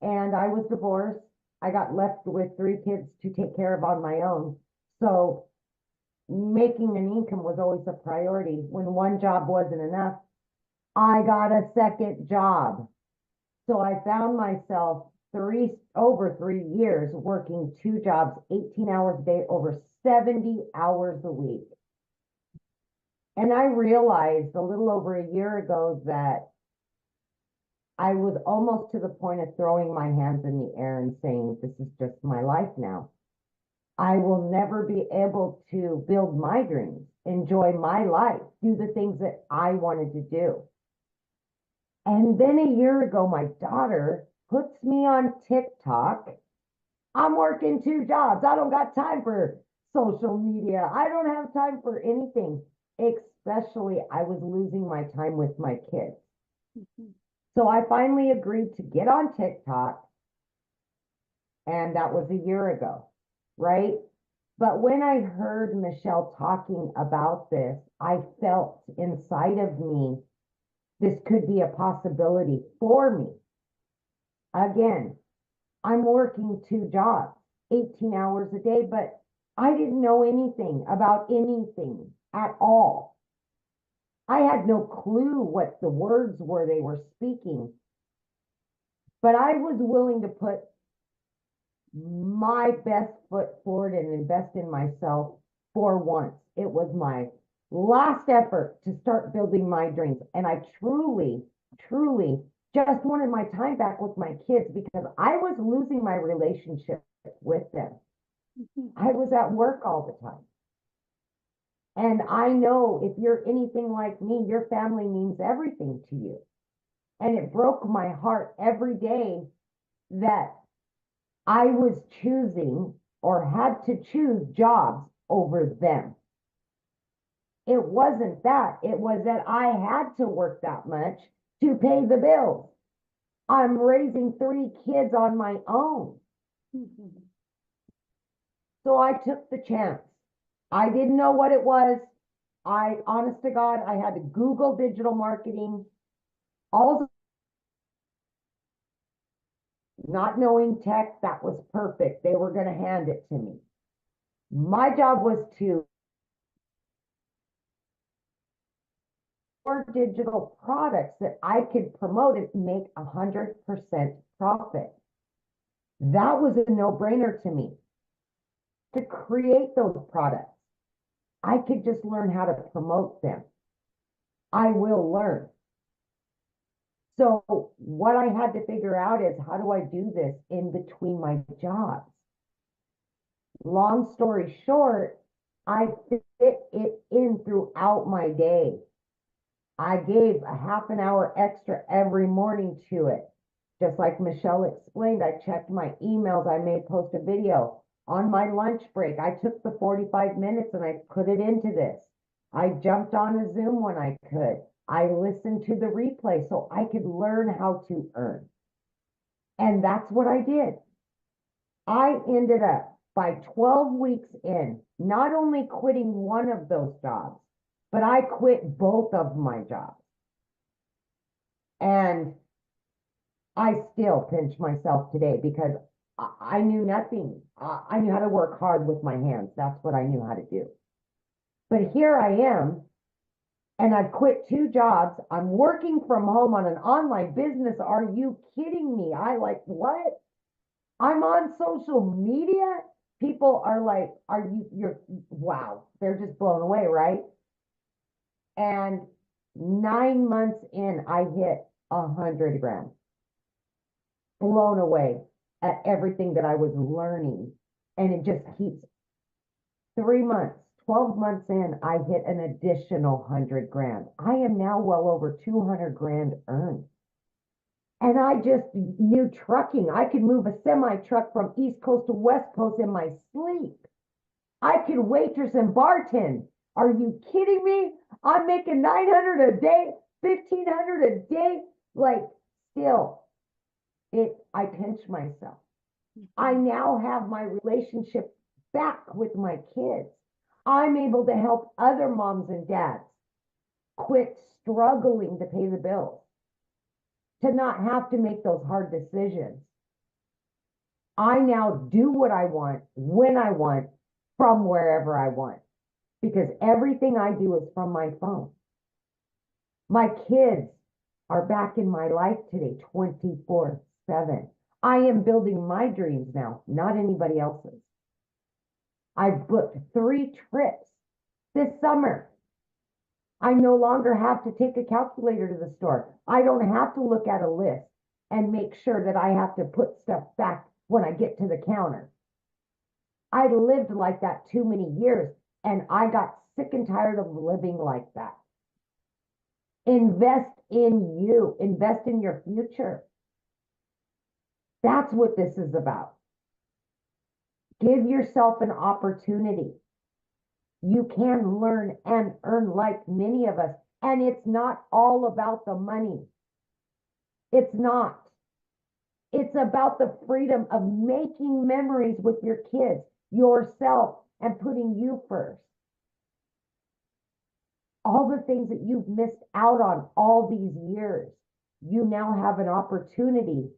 And I was divorced. I got left with 3 kids to take care of on my own. So making an income was always a priority. When one job wasn't enough, I got a second job. So I found myself over 3 years working 2 jobs, 18 hours a day, over 70 hours a week. And I realized a little over a year ago that I was almost to the point of throwing my hands in the air and saying, this is just my life now. I will never be able to build my dreams, enjoy my life, do the things that I wanted to do. And then a year ago, my daughter puts me on TikTok. I'm working 2 jobs. I don't got time for social media. I don't have time for anything. Especially, I was losing my time with my kids. So I finally agreed to get on TikTok. And that was a year ago, right? But when I heard Michelle talking about this, I felt inside of me, this could be a possibility for me. Again, I'm working 2 jobs, 18 hours a day, but I didn't know anything about anything at all. I had no clue what the words were they were speaking, but I was willing to put my best foot forward and invest in myself for once. It was my last effort to start building my dreams. And I truly, truly just wanted my time back with my kids because I was losing my relationship with them. I was at work all the time. And I know if you're anything like me, your family means everything to you. And it broke my heart every day that I was choosing or had to choose jobs over them. It wasn't that. It was that I had to work that much to pay the bills. I'm raising 3 kids on my own. So I took the chance. I didn't know what it was. Honest to God, I had to Google digital marketing. All not knowing tech, that was perfect. They were going to hand it to me. My job was to digital products that I could promote and make 100% profit. That was a no-brainer to me. To create those products, I could just learn how to promote them. I will learn. So what I had to figure out is, how do I do this in between my jobs? Long story short, I fit it in throughout my day. I gave a half an hour extra every morning to it. Just like Michelle explained, I checked my emails. I may post a video. On my lunch break, I took the 45 minutes and I put it into this. I jumped on a Zoom when I could. I listened to the replay so I could learn how to earn. And that's what I did. I ended up, by 12 weeks in, not only quitting one of those jobs, but I quit both of my jobs. And I still pinch myself today because I knew nothing. I knew how to work hard with my hands. That's what I knew how to do. But here I am, and I've quit 2 jobs. I'm working from home on an online business. Are you kidding me? What? I'm on social media. People are like, wow. They're just blown away, right? And 9 months in, I hit 100 grand. Blown away at everything that I was learning. And it just keeps 3 months, 12 months in, I hit an additional 100 grand. I am now well over 200 grand earned. And I just knew trucking. I could move a semi truck from East Coast to West Coast in my sleep. I could waitress and bartend. Are you kidding me? I'm making 900 a day, 1,500 a day. Still, I pinch myself. I now have my relationship back with my kids. I'm able to help other moms and dads quit struggling to pay the bills, to not have to make those hard decisions. I now do what I want, when I want, from wherever I want, because everything I do is from my phone. My kids are back in my life today, 24/7. I am building my dreams now, not anybody else's. I've booked 3 trips this summer. I no longer have to take a calculator to the store. I don't have to look at a list and make sure that I have to put stuff back when I get to the counter. I lived like that too many years, and I got sick and tired of living like that. Invest in you. Invest in your future. That's what this is about. Give yourself an opportunity. You can learn and earn like many of us. And it's not all about the money. It's not. It's about the freedom of making memories with your kids, yourself, and putting you first. All the things that you've missed out on all these years, you now have an opportunity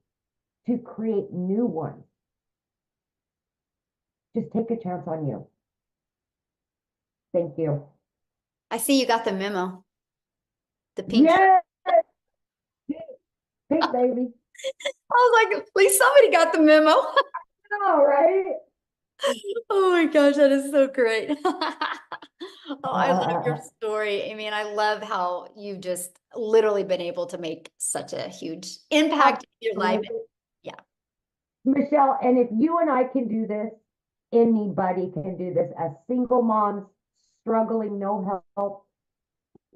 to create new ones. just take a chance on you. Thank you. I see you got the memo. The pink. Yes. Pink baby. I was like, at least somebody got the memo. All right. Oh my gosh, that is so great. Oh, I love your story, Amy, and I love how you've just literally been able to make such a huge impact in your life. Yeah. Michelle, and if you and I can do this, anybody can do this. As single moms struggling, no help.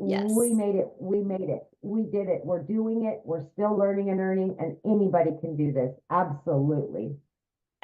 Yes. We made it. We made it. We did it. We're doing it. We're still learning and earning, and anybody can do this. Absolutely.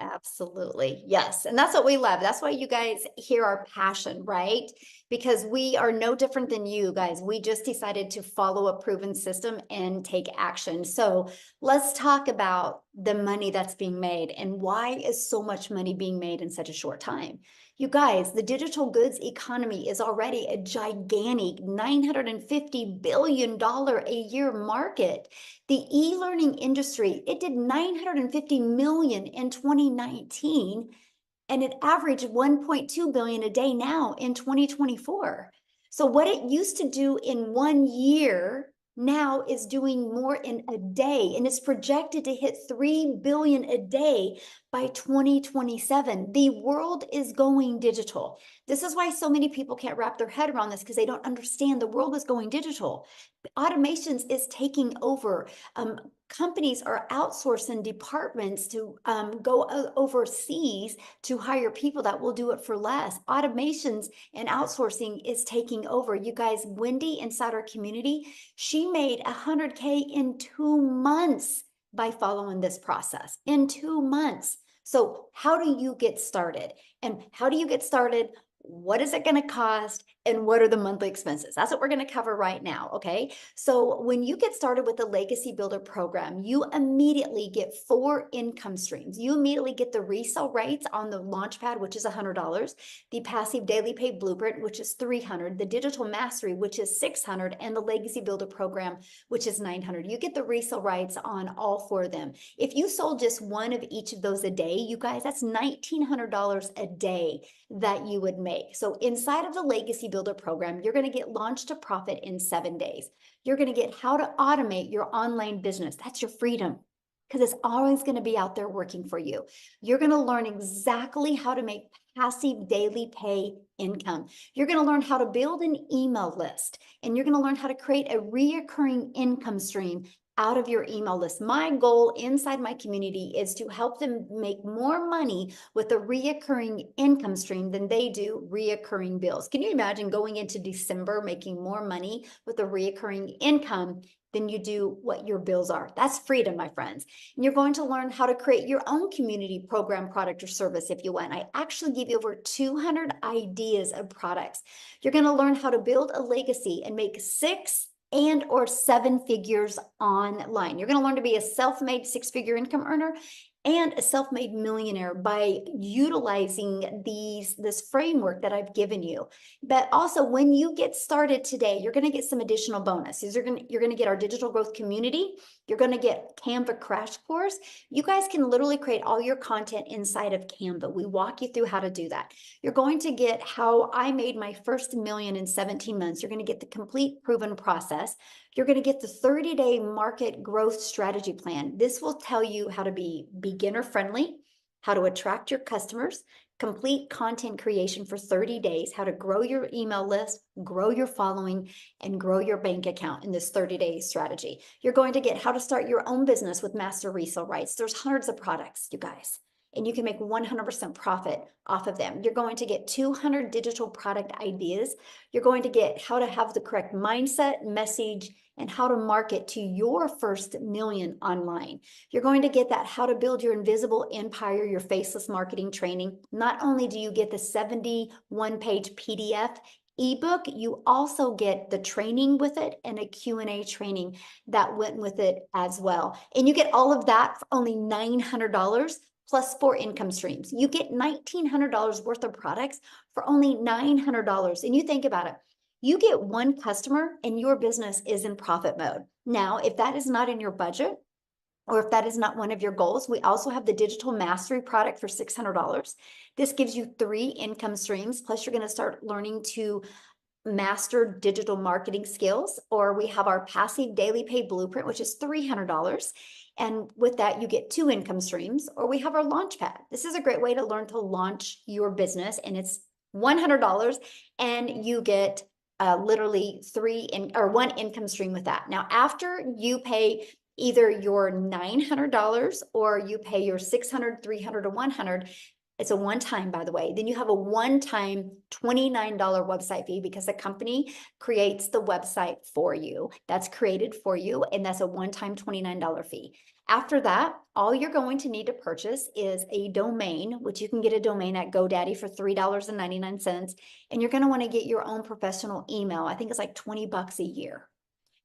Absolutely. Yes. And that's what we love. That's why you guys hear our passion, right? Because we are no different than you guys. We just decided to follow a proven system and take action. So let's talk about the money that's being made and why is so much money being made in such a short time. You guys, the digital goods economy is already a gigantic $950 billion a year market. The e-learning industry, it did 950 million in 2019, and it averaged 1.2 billion a day now in 2024. So what it used to do in 1 year now is doing more in a day, and it's projected to hit 3 billion a day by 2027. The world is going digital. This is why so many people can't wrap their head around this, because they don't understand the world is going digital. Automations is taking over. Companies are outsourcing departments to go overseas to hire people that will do it for less. Automations and outsourcing is taking over. You guys, Wendy inside our community, she made 100K in 2 months by following this process. In 2 months. So how do you get started? And how do you get started? What is it going to cost? And what are the monthly expenses? That's what we're going to cover right now. Okay. So when you get started with the Legacy Builder program, you immediately get 4 income streams. You immediately get the resale rates on the Launchpad, which is $100, the passive daily pay blueprint, which is $300, the digital mastery, which is $600, and the Legacy Builder program, which is $900. You get the resale rights on all 4 of them. If you sold just one of each of those a day, you guys, that's $1,900 a day that you would make. So inside of the Legacy Builder program, you're going to get launched to profit in 7 days. You're going to get how to automate your online business. That's your freedom, because it's always going to be out there working for you. You're going to learn exactly how to make passive daily pay income. You're going to learn how to build an email list, and you're going to learn how to create a reoccurring income stream out of your email list. My goal inside my community is to help them make more money with a reoccurring income stream than they do reoccurring bills. Can you imagine going into December making more money with a reoccurring income than you do what your bills are? That's freedom, my friends. And you're going to learn how to create your own community program, product, or service if you want. I actually give you over 200 ideas of products. You're going to learn how to build a legacy and make 6 and or 7 figures online. You're going to learn to be a self-made 6-figure income earner and a self-made millionaire by utilizing this framework that I've given you. But also, when you get started today, you're going to get some additional bonuses. You're going to get our digital growth community. You're going to get Canva crash course. You guys can literally create all your content inside of Canva. We walk you through how to do that. You're going to get how I made my first million in 17 months. You're going to get the complete proven process. You're going to get the 30-day market growth strategy plan. This will tell you how to be beginner friendly, how to attract your customers, complete content creation for 30 days, how to grow your email list, grow your following, and grow your bank account in this 30-day strategy. You're going to get how to start your own business with master resale rights. There's hundreds of products, you guys, and you can make 100% profit off of them. You're going to get 200 digital product ideas. You're going to get how to have the correct mindset, message, and how to market to your first million online. You're going to get that how to build your invisible empire, your faceless marketing training. Not only do you get the 71-page PDF ebook, you also get the training with it and a Q&A training that went with it as well. And you get all of that for only $900 plus 4 income streams. You get $1,900 worth of products for only $900. And you think about it, you get 1 customer and your business is in profit mode. Now, if that is not in your budget, or if that is not one of your goals, we also have the digital mastery product for $600. This gives you 3 income streams, plus you're going to start learning to master digital marketing skills, or we have our passive daily pay blueprint, which is $300. And with that, you get 2 income streams, or we have our launch pad. This is a great way to learn to launch your business, and it's $100, and you get literally 1 income stream with that. Now, after you pay either your $900 or you pay your $600, $300, or $100, it's a one-time, by the way. Then you have a one-time $29 website fee because the company creates the website for you. That's created for you, and that's a one-time $29 fee. After that, all you're going to need to purchase is a domain, which you can get a domain at GoDaddy for $3.99. And you're going to want to get your own professional email. I think it's like $20 a year.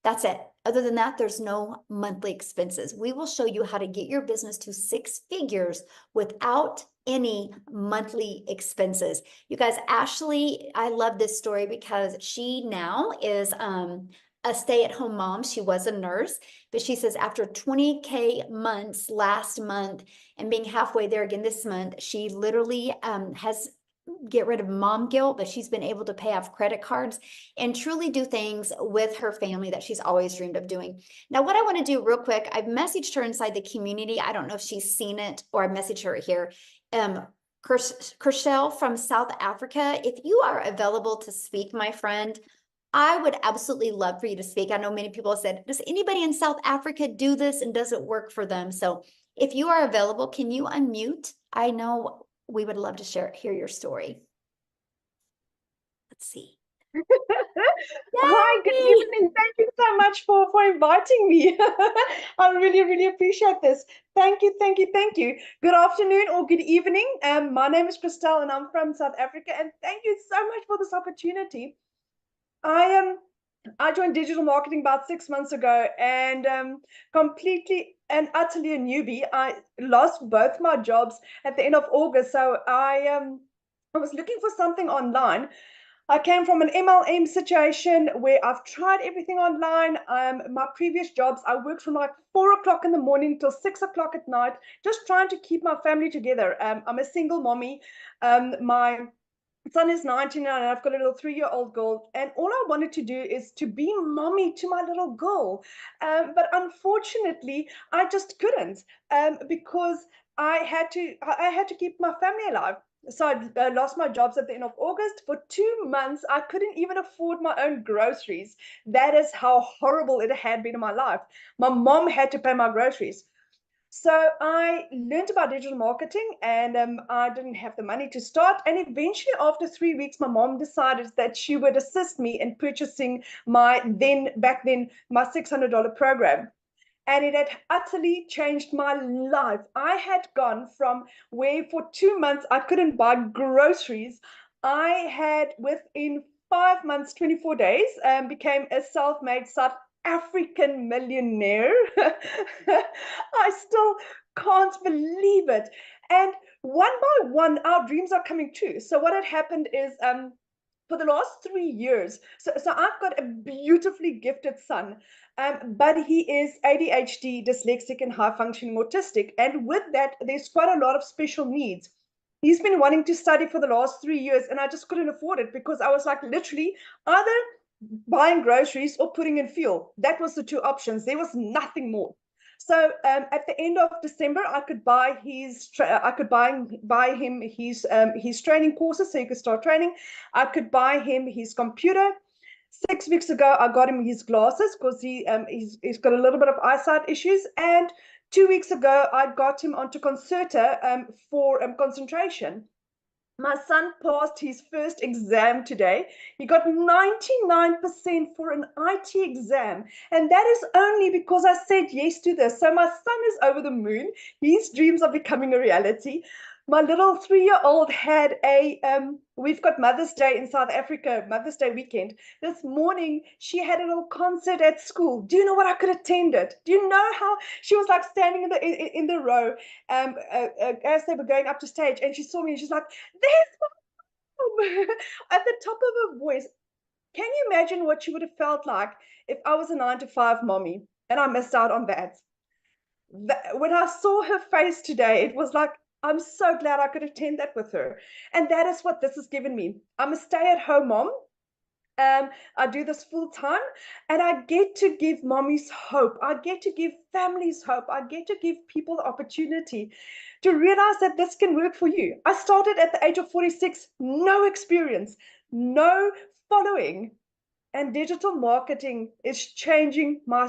That's it. Other than that, there's no monthly expenses. We will show you how to get your business to 6 figures without any monthly expenses. You guys, Ashley, I love this story because she now is a stay-at-home mom. She was a nurse, but she says after 20K months last month and being halfway there again this month, she literally has get rid of mom guilt, but she's been able to pay off credit cards and truly do things with her family that she's always dreamed of doing. Now, what I want to do real quick, I've messaged her inside the community. I don't know if she's seen it or I messaged her here. Kershel from South Africa, if you are available to speak, my friend, I would absolutely love for you to speak. I know many people have said, does anybody in South Africa do this and does it work for them? So if you are available, can you unmute? I know we would love to hear your story. Let's see. Hi, good evening. Thank you so much for inviting me. I really, really appreciate this. Thank you, thank you, thank you. Good afternoon or good evening. My name is Christelle and I'm from South Africa, and thank you so much for this opportunity. I joined digital marketing about 6 months ago, and completely and utterly a newbie. I lost both my jobs at the end of August, so I was looking for something online. I came from an MLM situation where I've tried everything online. My previous jobs, I worked from like 4 o'clock in the morning till 6 o'clock at night, just trying to keep my family together. I'm a single mommy. My son is 19 and I've got a little 3-year-old girl, and all I wanted to do is to be mommy to my little girl. But unfortunately, I just couldn't because I had to keep my family alive. So I lost my jobs at the end of August. For 2 months, I couldn't even afford my own groceries. That is how horrible it had been in my life. My mom had to pay my groceries. So I learned about digital marketing, and I didn't have the money to start. And eventually, after 3 weeks, my mom decided that she would assist me in purchasing my back then my $600 program. And it had utterly changed my life. I had gone from where for 2 months I couldn't buy groceries. I had, within 5 months, 24 days, became a self-made South African millionaire. I still can't believe it. And one by one, our dreams are coming true. So what had happened is, for the last 3 years, so I've got a beautifully gifted son, but he is ADHD, dyslexic, and high-functioning autistic. And with that, there's quite a lot of special needs. He's been wanting to study for the last 3 years, and I just couldn't afford it because I was like literally either buying groceries or putting in fuel. That was the 2 options. There was nothing more. So at the end of December, I could buy him his training courses, so he could start training. I could buy him his computer. 6 weeks ago, I got him his glasses because he's got a little bit of eyesight issues. And 2 weeks ago, I got him onto Concerta for concentration. My son passed his first exam today. He got 99% for an IT exam. And that is only because I said yes to this. So my son is over the moon. His dreams are becoming a reality. My little 3-year-old had we've got Mother's Day in South Africa, Mother's Day weekend. This morning, she had a little concert at school. Do you know what I could attend it? Do you know how she was like standing in the row as they were going up to stage, and she saw me and she's like, there's my mom at the top of her voice. Can you imagine what she would have felt like if I was a 9-to-5 mommy and I missed out on that? when I saw her face today, it was like, I'm so glad I could attend that with her. And that is what this has given me. I'm a stay-at-home mom. I do this full time, and I get to give mommies hope. I get to give families hope. I get to give people the opportunity to realize that this can work for you. I started at the age of 46, no experience, no following. And digital marketing is changing my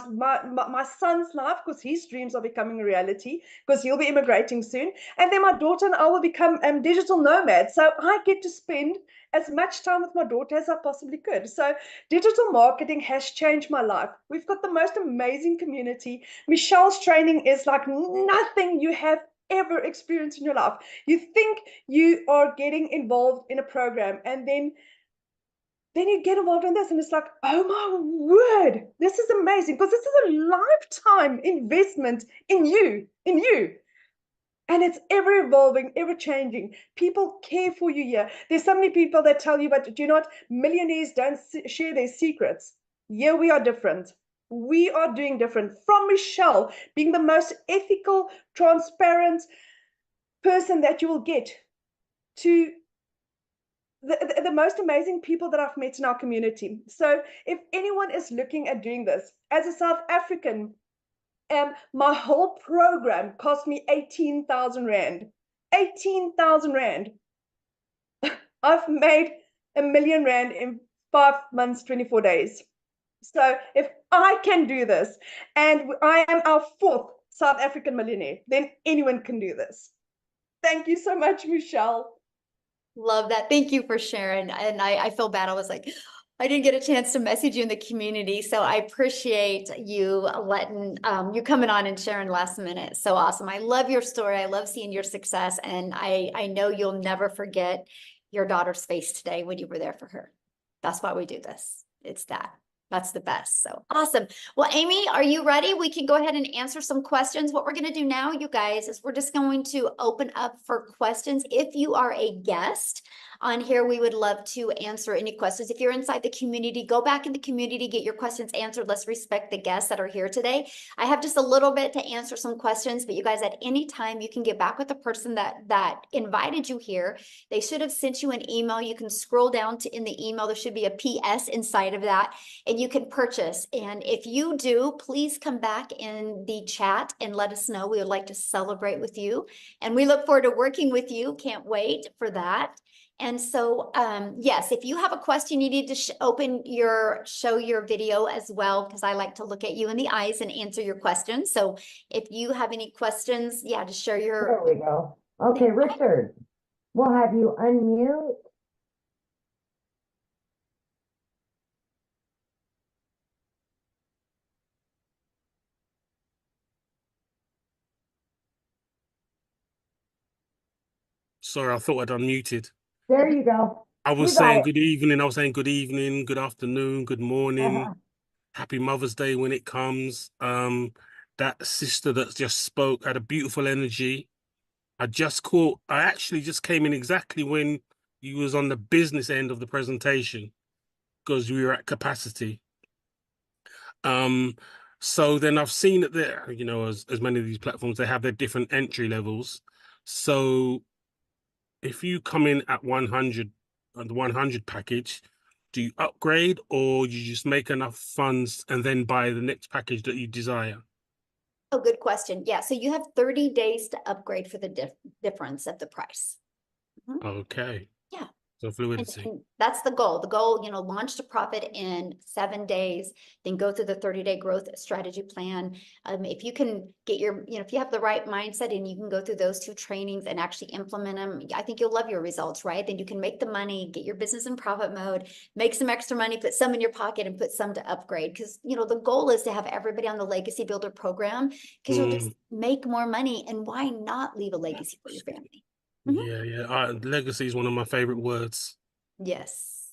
son's life, because his dreams are becoming a reality, because he'll be immigrating soon. And then my daughter and I will become digital nomads. So I get to spend as much time with my daughter as I possibly could. So digital marketing has changed my life. We've got the most amazing community. Michelle's training is like nothing you have ever experienced in your life. You think you are getting involved in a program, and then you get involved in this, and it's like, oh my word, this is amazing, because this is a lifetime investment in you. And it's ever evolving, ever changing. People care for you here. There's so many people that tell you, but do not, millionaires don't share their secrets. Here we are different. We are doing different. From Michelle, being the most ethical, transparent person that you will get, to the most amazing people that I've met in our community. So if anyone is looking at doing this, as a South African, my whole program cost me 18,000 Rand. 18,000 Rand. I've made R1 million in 5 months, 24 days. So if I can do this, and I am our 4th South African millionaire, then anyone can do this. Thank you so much, Michelle. Love that. Thank you for sharing. And I feel bad. I was like, I didn't get a chance to message you in the community. So I appreciate you letting you coming on and sharing last minute. So awesome. I love your story. I love seeing your success. And I know you'll never forget your daughter's face today when you were there for her. That's why we do this. It's that. That's the best. So awesome. Well, Amy, are you ready? We can go ahead and answer some questions. What we're going to do now, you guys, is we're just going to open up for questions. If you are a guest on here, we would love to answer any questions. If you're inside the community, go back in the community, get your questions answered. Let's respect the guests that are here today. I have just a little bit to answer some questions, but you guys, at any time, you can get back with the person that invited you here. They should have sent you an email. You can scroll down to in the email. There should be a PS inside of that, and you can purchase. And if you do, please come back in the chat and let us know. We would like to celebrate with you, and we look forward to working with you. Can't wait for that. And so, yes, if you have a question, you need to show your video as well, because I like to look at you in the eyes and answer your questions. So if you have any questions, yeah, just share your. There we go. Okay, Richard, we'll have you unmute. Sorry, I thought I'd unmuted. There you go. I was You got saying it. good evening. I was saying good evening, good afternoon, good morning. Happy Mother's Day when it comes. That sister that just spoke had a beautiful energy. I actually just came in exactly when you was on the business end of the presentation, because we were at capacity. So then I've seen that there, you know, as many of these platforms, they have their different entry levels. So if you come in at 100 on the 100 package, do you upgrade, or you just make enough funds and then buy the next package that you desire? Oh, good question. Yeah, so you have 30 days to upgrade for the difference of the price. Okay. Yeah. So fluidity. And that's the goal. The goal, you know, launch to profit in 7 days, then go through the 30-day growth strategy plan. If you can get your, you know, if you have the right mindset and you can go through those 2 trainings and actually implement them, I think you'll love your results, right? Then you can make the money, get your business in profit mode, make some extra money, put some in your pocket and put some to upgrade. Because, you know, the goal is to have everybody on the Legacy Builder program, because you'll just make more money. And why not leave a legacy for your family? Yeah. Legacy is one of my favorite words. Yes.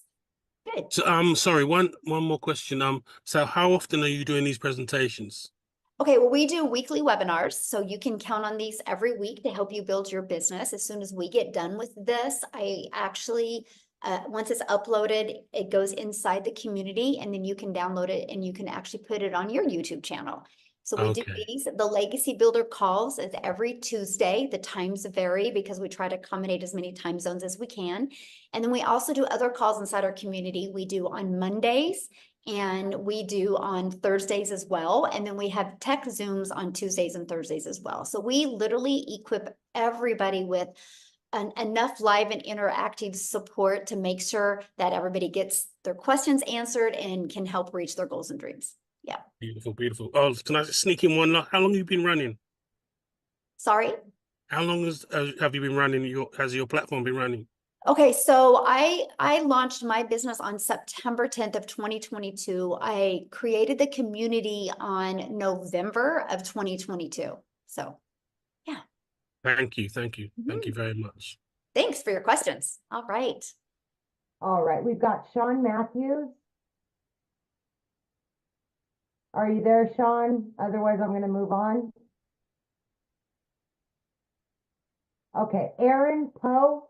Good. So sorry, one more question. So how often are you doing these presentations? Okay, well, we do weekly webinars, so you can count on these every week to help you build your business. As soon as we get done with this, I actually, once it's uploaded, it goes inside the community, and then you can download it and you can actually put it on your YouTube channel. So we do Okay. these. The Legacy Builder calls is every Tuesday. The times vary because we try to accommodate as many time zones as we can. And then we also do other calls inside our community. We do on Mondays and we do on Thursdays as well. And then we have tech Zooms on Tuesdays and Thursdays as well. So we literally equip everybody with enough live and interactive support to make sure that everybody gets their questions answered and can help reach their goals and dreams. Yeah. Beautiful, beautiful. Oh, can I just sneak in one? How long have you been running? Sorry? How long have you been running? Has your platform been running? Okay, so I launched my business on September 10th of 2022. I created the community on November of 2022. So, yeah. Thank you, thank you, thank you very much. Thanks for your questions. All right. All right, we've got Sean Matthews. Are you there, Sean? Otherwise, I'm going to move on. Okay, Aaron Poe.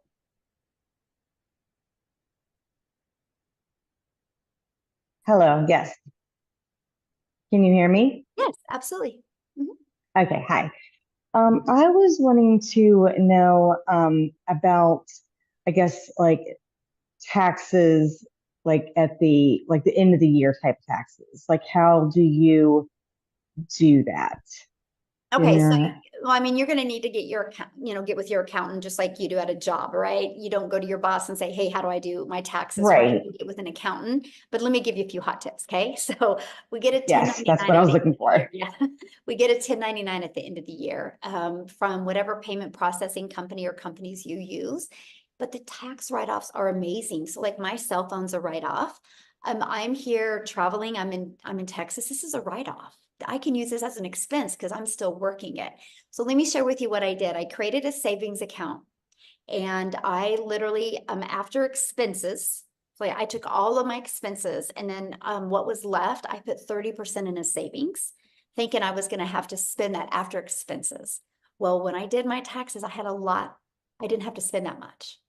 Hello, yes. Can you hear me? Yes, absolutely. Okay, hi. I was wanting to know about, I guess, like taxes, like at the end of the year type taxes. Like, how do you do that? Okay, so Yeah. well, I mean, you're going to need to get your account, get with your accountant just like you do at a job, right? You don't go to your boss and say, "Hey, how do I do my taxes?" Right. You get with an accountant. But let me give you a few hot tips, okay? So we get a Yes, 1099 that's what I at was the looking end of the for. year. Yeah, we get a 1099 at the end of the year from whatever payment processing company or companies you use. But the tax write-offs are amazing. So like my cell phone's a write-off. I'm here traveling. I'm in Texas. This is a write-off. I can use this as an expense because I'm still working it. So let me share with you what I did. I created a savings account and I literally, after expenses, so I took all of my expenses and then what was left, I put 30% in a savings, thinking I was going to have to spend that after expenses. Well, when I did my taxes, I had a lot. I didn't have to spend that much.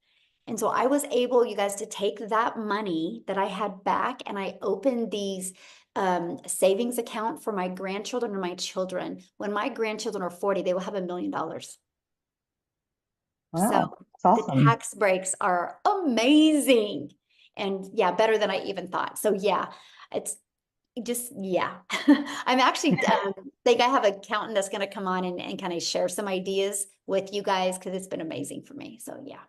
And so I was able, you guys, to take that money that I had back and I opened these savings account for my grandchildren and my children. When my grandchildren are 40, they will have $1 million. Wow, So that's awesome. the tax breaks are amazing. And yeah, better than I even thought. So yeah, it's just, yeah. I'm actually think I have an accountant that's going to come on and kind of share some ideas with you guys because it's been amazing for me. So yeah.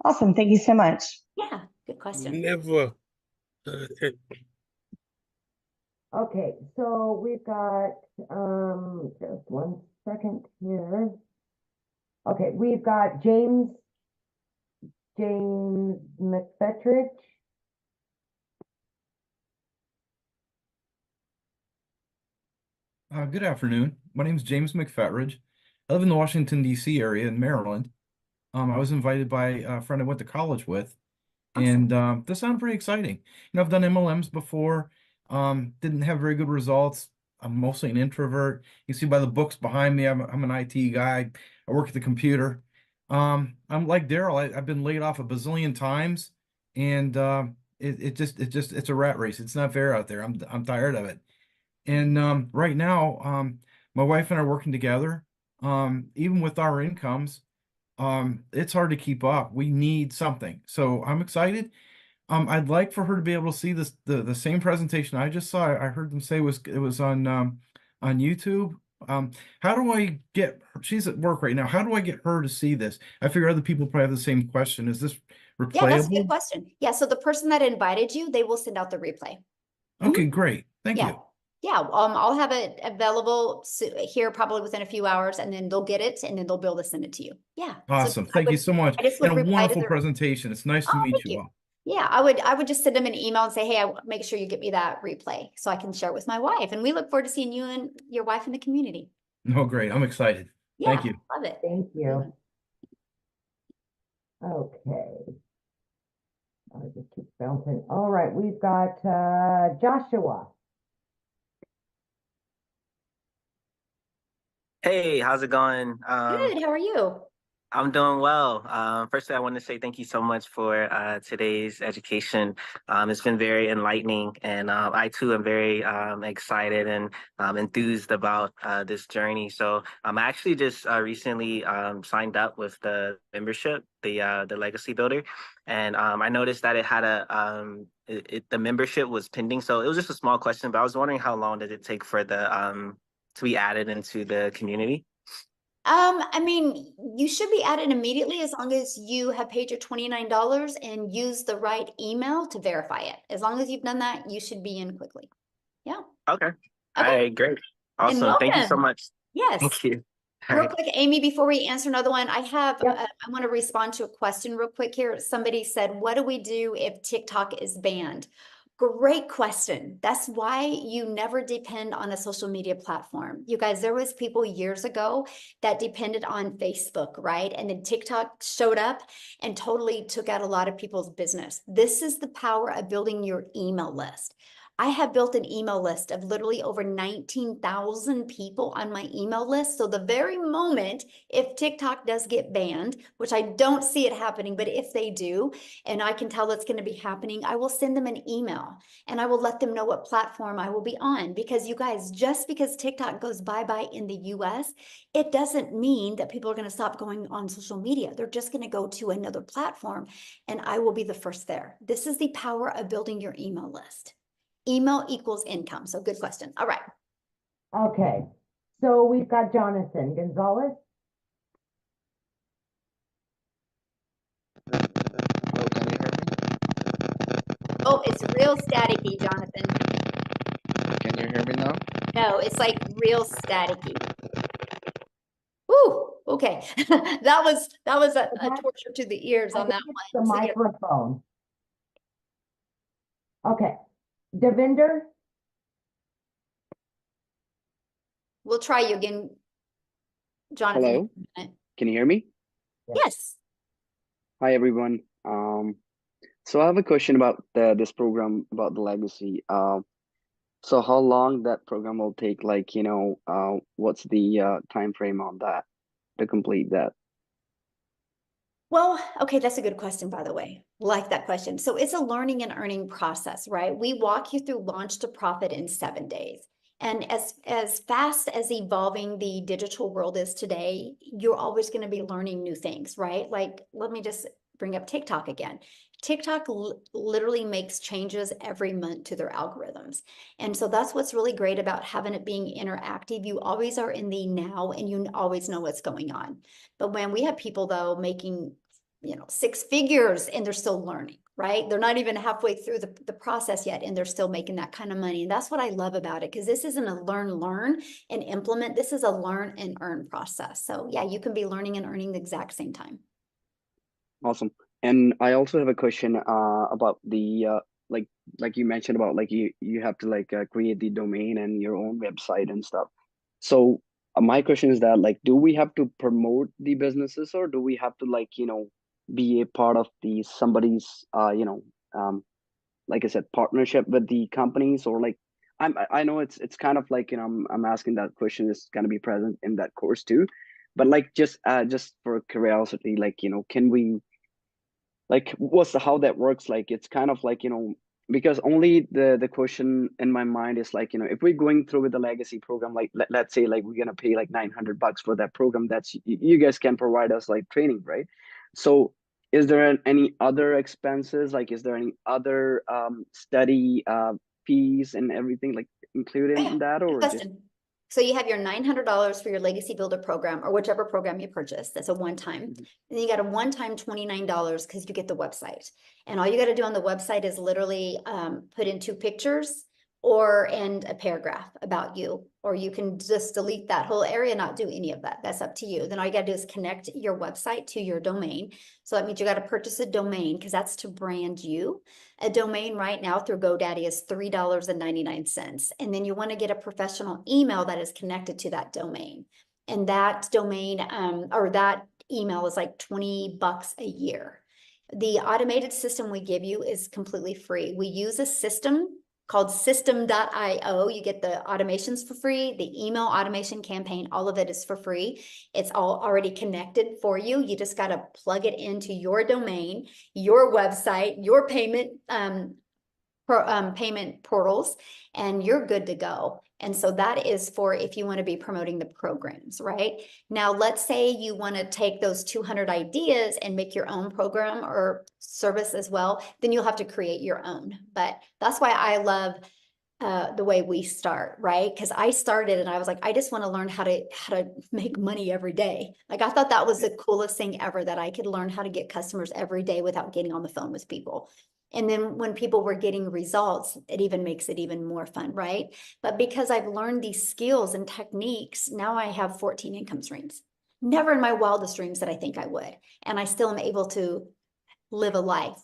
Awesome. Thank you so much. Yeah, good question. Never. Okay, so we've got just one second here. Okay, we've got James McFetrich. Good afternoon. My name is James McFetridge. I live in the Washington, D.C. area in Maryland. I was invited by a friend I went to college with, and this sounded pretty exciting. I've done MLMs before, didn't have very good results. I'm mostly an introvert. You can see by the books behind me, I'm an IT guy. I work at the computer. I'm like Daryl. I've been laid off a bazillion times, and it's a rat race. It's not fair out there. I'm tired of it. And right now, my wife and I are working together. Even with our incomes, it's hard to keep up. We need something. So I'm excited. I'd like for her to be able to see the same presentation I just saw. I heard them say it was on YouTube. How do I get her? She's at work right now. How do I get her to see this? I figure other people probably have the same question. Is this Yeah, that's a good replayable? question. Yeah, so the person that invited you, they will send out the replay. Okay, great. Thank Yeah. you. Yeah, I'll have it available here probably within a few hours and then they'll get it and then they'll be able to send it to you. Yeah. So Awesome. Thank you so much. I just And would a reply to wonderful their, presentation. It's nice to oh, meet thank you you. all. Yeah, I would just send them an email and say, hey, make sure you get me that replay so I can share it with my wife. And we look forward to seeing you and your wife in the community. Oh, great. I'm excited. Yeah, Thank you. love it. Thank you. Okay. I'll just keep bouncing. All right, we've got Joshua. Hey, how's it going? Good, how are you? I'm doing well. Firstly, I want to say thank you so much for today's education. It's been very enlightening, and I too am very excited and enthused about this journey. So I actually just recently signed up with the membership, the Legacy Builder, and I noticed that it had the membership was pending. So it was just a small question, but I was wondering how long did it take for the to be added into the community? I mean, you should be added immediately as long as you have paid your $29 and use the right email to verify it. As long as you've done that, you should be in quickly. Yeah. Okay. All Okay. right, great. And Awesome. Thank you so welcome. much. Yes. Thank you. All Real right. quick, Amy, before we answer another one, I have, Yep. I want to respond to a question real quick here. Somebody said, what do we do if TikTok is banned? Great question. That's why you never depend on a social media platform. You guys, there was people years ago that depended on Facebook, right? And then TikTok showed up and totally took out a lot of people's business. This is the power of building your email list. I have built an email list of literally over 19,000 people on my email list. So the very moment, if TikTok does get banned, which I don't see it happening, but if they do, and I can tell it's going to be happening, I will send them an email and I will let them know what platform I will be on. Because you guys, just because TikTok goes bye-bye in the US, it doesn't mean that people are going to stop going on social media. They're just going to go to another platform and I will be the first there. This is the power of building your email list. Email equals income. So good question. All right. Okay, so we've got Jonathan Gonzalez. Hello, can you hear me? Oh, it's real staticky, Jonathan. Can you hear me now? No, it's like real staticky. Woo, okay. That was a torture to the ears on that The one. So, yeah. microphone. Okay, Devinder. We'll try you again, Jonathan. Hello, can you hear me? Yes. Hi, everyone. So I have a question about this program about the legacy. So how long that program will take? Like, what's the time frame on that to complete that? Well, okay, that's a good question, by the way. Like that question. So it's a learning and earning process, right? We walk you through launch to profit in 7 days. And as fast as evolving the digital world is today, you're always going to be learning new things, right? Like, let me just bring up TikTok again. TikTok literally makes changes every month to their algorithms. And so that's what's really great about having it being interactive. You always are in the now and you always know what's going on. But when we have people though making 6 figures and they're still learning, right? They're not even halfway through the process yet and they're still making that kind of money. And that's what I love about it, because this isn't a learn and implement. This is a learn and earn process. So yeah, you can be learning and earning the exact same time. Awesome. And I also have a question about the like you mentioned about like you have to create the domain and your own website and stuff. So my question is that like, do we have to promote the businesses, or do we have to be a part of somebody's like I said, partnership with the companies, or like I know it's kind of like I'm asking that question is going to be present in that course too, but like just for curiosity, like can we like how that works? Like it's kind of like because only the question in my mind is like if we're going through with the legacy program, like let's say like we're gonna pay like $900 for that program, that's you guys can provide us like training, right? So is there any other expenses, like is there any other study fees and everything like included in that, or just So you have your $900 for your Legacy Builder program or whichever program you purchase. That's a one-time. And then you got a one-time $29 because you get the website. And all you got to do on the website is literally put in 2 pictures and a paragraph about you, or you can just delete that whole area, not do any of that. That's up to you. Then all you got to do is connect your website to your domain. So that means you got to purchase a domain, because that's to brand you. A domain right now through GoDaddy is $3.99. And then you want to get a professional email that is connected to that domain. And that domain or that email is like $20 a year. The automated system we give you is completely free. We use a system called system.io. You get the automations for free, the email automation campaign, all of it is for free. It's all already connected for you. You just got to plug it into your domain, your website, your payment portals, and you're good to go. And so that is for if you want to be promoting the programs, right? Now, let's say you want to take those 200 ideas and make your own program or service as well, then you'll have to create your own. But that's why I love the way we start, right? Because I started and I was like, I just want to learn how to make money every day. Like, I thought that was the coolest thing ever, that I could learn how to get customers every day without getting on the phone with people. And then when people were getting results, it even makes it even more fun, right? But because I've learned these skills and techniques, now I have 14 income streams. Never in my wildest dreams that I think I would. And I still am able to live a life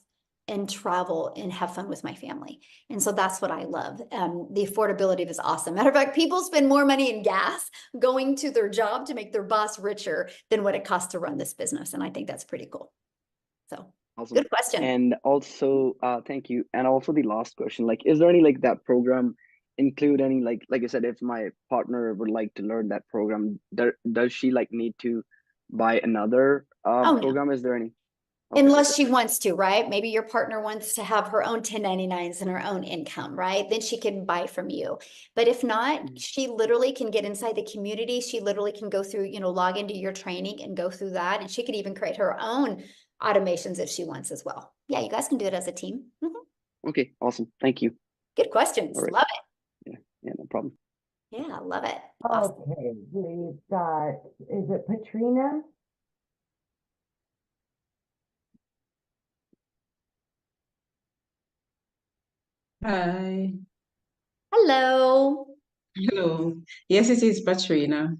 and travel and have fun with my family. And so that's what I love. The affordability is awesome. Matter of fact, people spend more money in gas going to their job to make their boss richer than what it costs to run this business. And I think that's pretty cool. So Awesome. good question. And also, thank you. And also the last question, like, is there any like that program include any like I said, if my partner would like to learn that program, does she like need to buy another Oh, no. program? Is there any? Okay. Unless she wants to, right? Maybe your partner wants to have her own 1099s and her own income, right? Then she can buy from you. But if not, she literally can get inside the community. She literally can go through, log into your training and go through that. And she could even create her own automations if she wants as well. Yeah, you guys can do it as a team. Okay, awesome. Thank you. Good questions. All right. Love it. Yeah, no problem. Yeah, I love it. Awesome. Okay, we've got, is it Patrina? Hi. Hello. Hello. Yes, it is Patrina.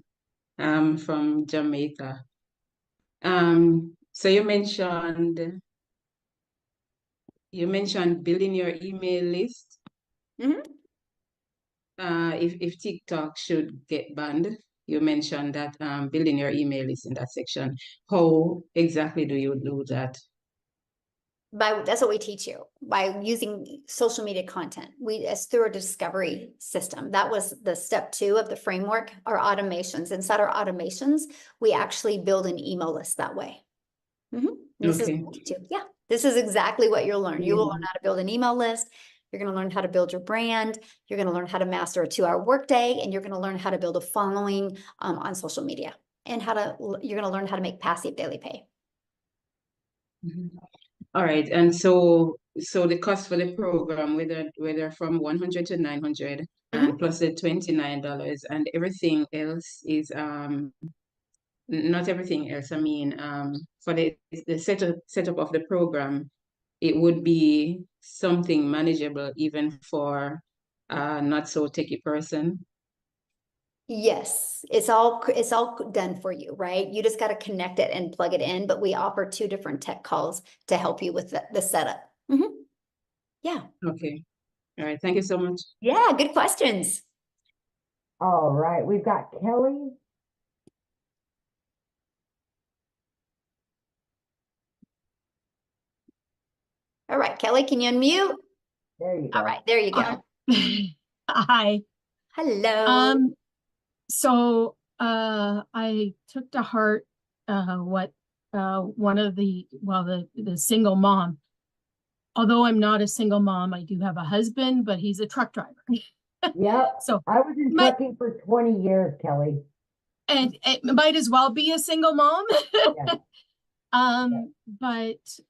From Jamaica. So you mentioned building your email list. If TikTok should get banned, you mentioned that building your email list in that section. How exactly do you do that? That's what we teach you, by using social media content. It's through a discovery system. That was the step 2 of the framework, our automations. Inside our automations, we actually build an email list that way. This is this is exactly what you'll learn. You will learn how to build an email list. You're going to learn how to build your brand. You're going to learn how to master a 2-hour workday, and you're going to learn how to build a following on social media, and you're going to learn how to make passive daily pay. All right, and so the cost for the program, whether from 100 to 900, and plus the $29, and everything else is not everything else. I mean, for the setup of the program, it would be something manageable even for not so techie person. Yes, it's all done for you, right? You just got to connect it and plug it in, but we offer 2 different tech calls to help you with the setup. Yeah. Okay. All right. Thank you so much. Yeah, good questions. All right, we've got Kelly. All right, Kelly, can you unmute? There you go. All right, there you go. Hi. Hello. So I took to heart what one of the single mom. Although I'm not a single mom, I do have a husband, but he's a truck driver. Yep. So I was in trucking for 20 years, Kelly. And it might as well be a single mom. But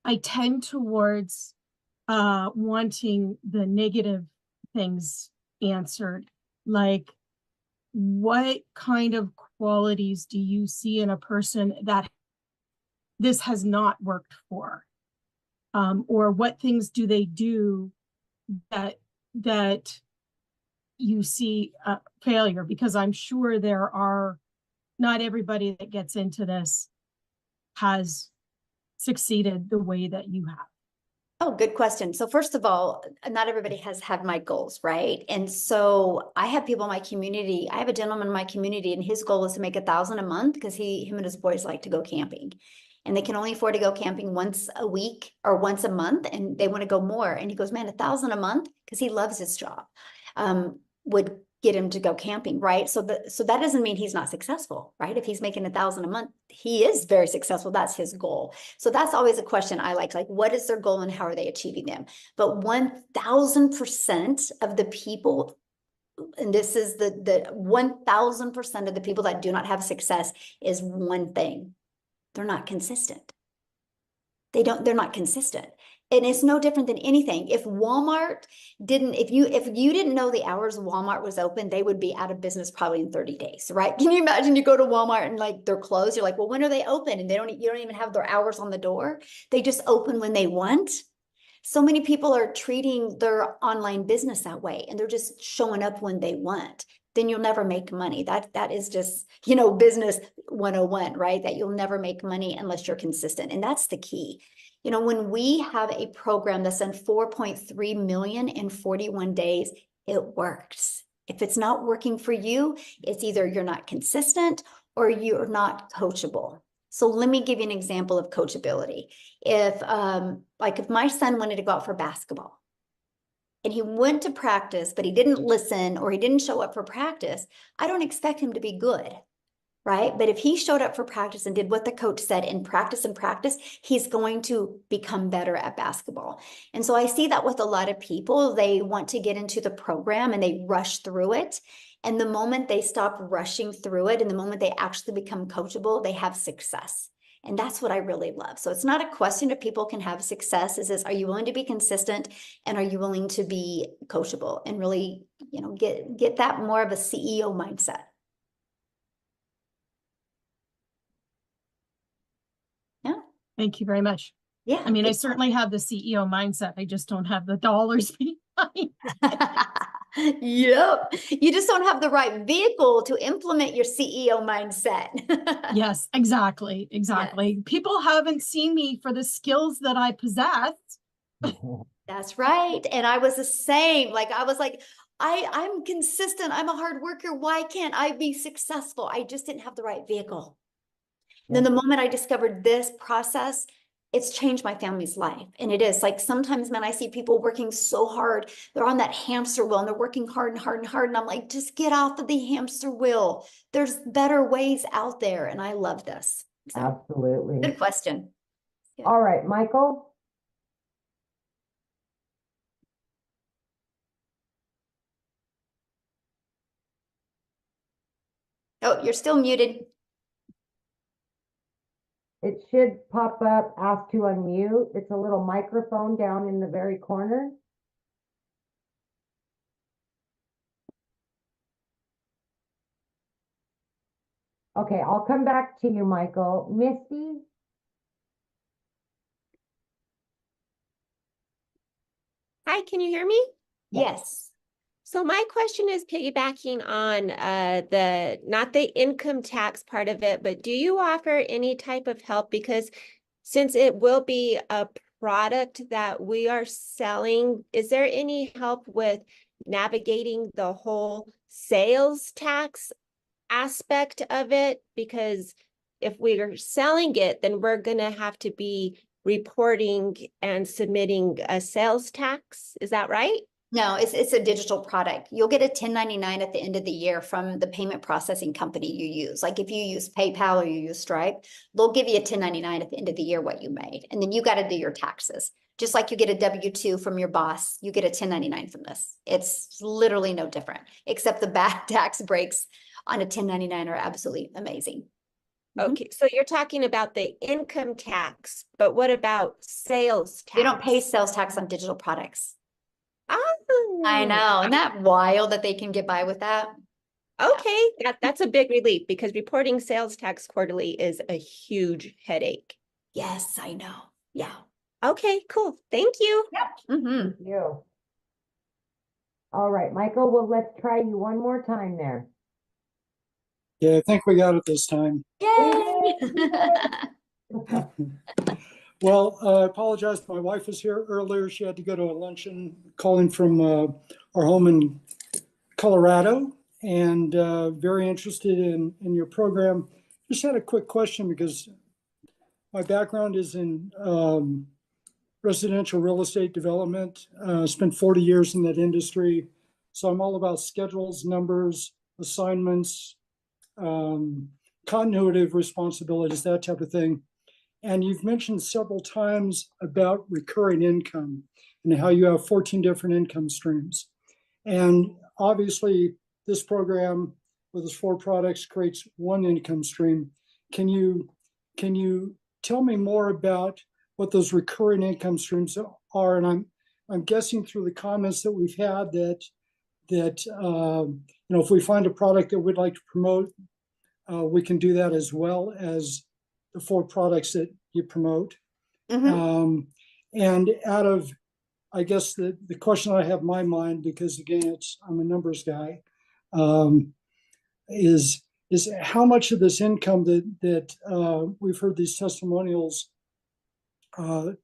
I tend towards wanting the negative things answered, like what kind of qualities do you see in a person that this has not worked for, or what things do they do that you see failure? Because I'm sure there are, not everybody that gets into this has succeeded the way that you have. Oh, good question. So first of all, not everybody has had my goals, right? And so I have people in my community. I have a gentleman in my community, and his goal is to make $1,000 a month because him and his boys like to go camping. and they can only afford to go camping once a week or once a month, and they want to go more. And he goes, man, $1,000 a month, because he loves his job, would get him to go camping, right? So that doesn't mean he's not successful, right? If he's making $1,000 a month, he is very successful. That's his goal. So that's always a question I like what is their goal and how are they achieving them? But 1000% of the people, and this is the 1000% of the people that do not have success, is one thing: they're not consistent. They're not consistent. And it's no different than anything. If Walmart didn't, if you didn't know the hours Walmart was open, they would be out of business probably in 30 days, right? Can you imagine you go to Walmart and like they're closed? You're like, well, when are they open? And you don't even have their hours on the door. They just open when they want. So many people are treating their online business that way, and they're just showing up when they want. Then you'll never make money. That is just, business 101, right? That you'll never make money unless you're consistent. And that's the key. When we have a program that's done 4.3 million in 41 days, it works. If it's not working for you, it's either you're not consistent or you're not coachable. So let me give you an example of coachability. If my son wanted to go out for basketball and he went to practice, but he didn't listen or he didn't show up for practice, I don't expect him to be good, right? But if he showed up for practice and did what the coach said and practice, he's going to become better at basketball. And so I see that with a lot of people. They want to get into the program and they rush through it. And the moment they stop rushing through it and the moment they actually become coachable, they have success. And that's what I really love. So it's not a question if people can have success. It's are you willing to be consistent, and are you willing to be coachable and really, get that more of a CEO mindset. Yeah. Thank you very much. Yeah. I mean, I certainly have the CEO mindset. I just don't have the dollars behind. Yep. You just don't have the right vehicle to implement your CEO mindset. Yes, exactly. Exactly. Yeah. People haven't seen me for the skills that I possess. That's right. And I was the same. I was like, I'm consistent. I'm a hard worker. Why can't I be successful? I just didn't have the right vehicle. Yeah. Then the moment I discovered this process, it's changed my family's life. And it is sometimes, man, I see people working so hard. They're on that hamster wheel and they're working hard and hard and hard. And I'm like, just get off of the hamster wheel. There's better ways out there. And I love this. So, absolutely. Good question. Good. All right, Michael. Oh, you're still muted. It should pop up, ask to unmute. It's a little microphone down in the very corner. Okay, I'll come back to you, Michael. Misty? Hi, can you hear me? Yes. So my question is piggybacking on not the income tax part of it, but do you offer any type of help? Because since it will be a product that we are selling, is there any help with navigating the whole sales tax aspect of it? Because if we are selling it, then we're going to have to be reporting and submitting a sales tax. Is that right? No, it's a digital product. You'll get a 1099 at the end of the year from the payment processing company you use. Like if you use PayPal or you use Stripe, they'll give you a 1099 at the end of the year what you made. And then you got to do your taxes. Just like you get a W-2 from your boss, you get a 1099 from this. It's literally no different, except the bad tax breaks on a 1099 are absolutely amazing. Okay, so you're talking about the income tax, but what about sales tax? You don't pay sales tax on digital products. Oh, I know. Isn't that wild that they can get by with that? Okay, that's a big relief because reporting sales tax quarterly is a huge headache. Yes, I know. Yeah. Okay, cool. Thank you. Yep. Mm-hmm. Thank you. All right, Michael, well, let's try you one more time there. Yeah, I think we got it this time. Yay! Well, I apologize. My wife was here earlier. She had to go to a luncheon calling from our home in Colorado, and very interested in your program. Just had a quick question because my background is in residential real estate development. Spent 40 years in that industry. So I'm all about schedules, numbers, assignments, continuity of responsibilities, that type of thing. And you've mentioned several times about recurring income and how you have 14 different income streams. And obviously, this program with its 4 products creates one income stream. Can you tell me more about what those recurring income streams are? And I'm guessing through the comments that we've had that if we find a product that we'd like to promote, we can do that as well as the 4 products that you promote. And out of, I guess the question I have in my mind, because again, I'm a numbers guy, is how much of this income that we've heard these testimonials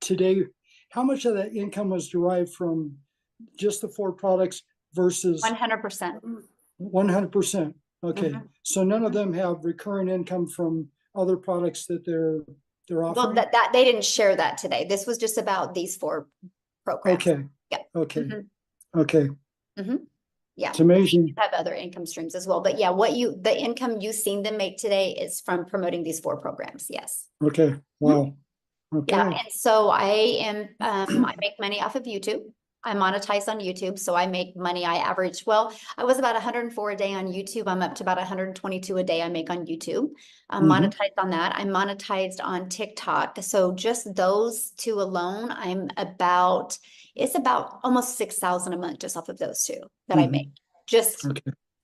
today, how much of that income was derived from just the 4 products versus 100%. 100%. Okay, so none of them have recurring income from other products that they're offering. Well, that they didn't share that today. This was just about these 4 programs. Okay. Yeah. Okay. Okay. Yeah. It's amazing. We have other income streams as well, but yeah, the income you've seen them make today is from promoting these 4 programs. Yes. Okay. Wow. Okay. Yeah, and so I am, I make money off of YouTube. I monetize on YouTube, so I make money. I was about 104 a day on YouTube. I'm up to about 122 a day I make on YouTube. I'm monetized on that. I'm monetized on TikTok. So just those 2 alone, it's about almost 6,000 a month just off of those 2 that I make just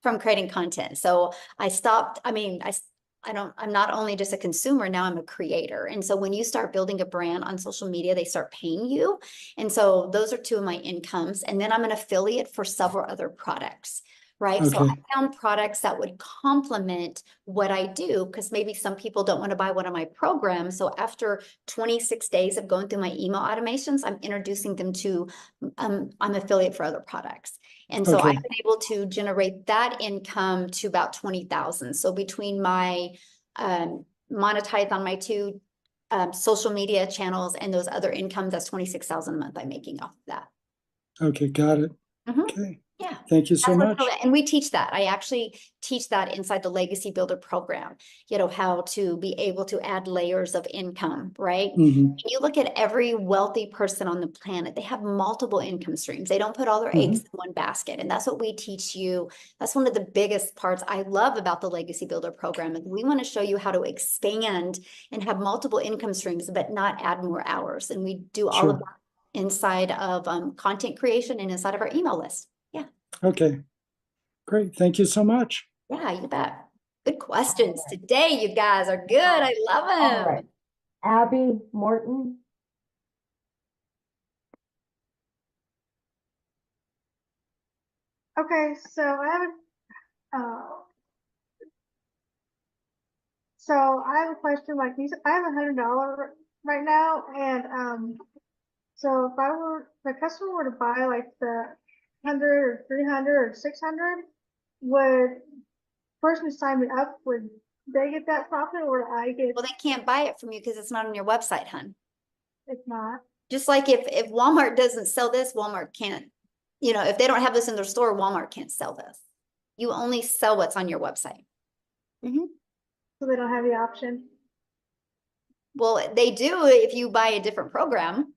from creating content. So I stopped, I'm not only just a consumer, now I'm a creator. And so when you start building a brand on social media, they start paying you. And so those are 2 of my incomes. And then I'm an affiliate for several other products, right? So I found products that would complement what I do, because maybe some people don't want to buy one of my programs. So after 26 days of going through my email automations, I'm introducing them to, I'm affiliate for other products. And so I've been able to generate that income to about 20,000. So between my monetize on my 2 social media channels and those other incomes, that's 26,000 a month I'm making off of that. Okay, got it. Okay. Yeah. Thank you so much. And we teach that. I actually teach that inside the Legacy Builder program, how to be able to add layers of income, right? When you look at every wealthy person on the planet, they have multiple income streams. They don't put all their eggs in one basket. And that's what we teach you. That's one of the biggest parts I love about the Legacy Builder program. We want to show you how to expand and have multiple income streams, but not add more hours. And we do all of that inside of content creation and inside of our email list. Yeah. Okay. Great. Thank you so much. Yeah, you bet. Good questions today. You guys are good. I love them. All right. Abby Morton. Okay, so I have a question. Like you said, I have $100 right now, and so if the customer were to buy like the 100 or 300 or 600, would person who signed me up, would they get that profit, or would I get? Well, they can't buy it from you because it's not on your website, hun. It's not. Just like if Walmart doesn't sell this, Walmart can't, if they don't have this in their store, Walmart can't sell this. You only sell what's on your website. So they don't have the option? Well, they do if you buy a different program.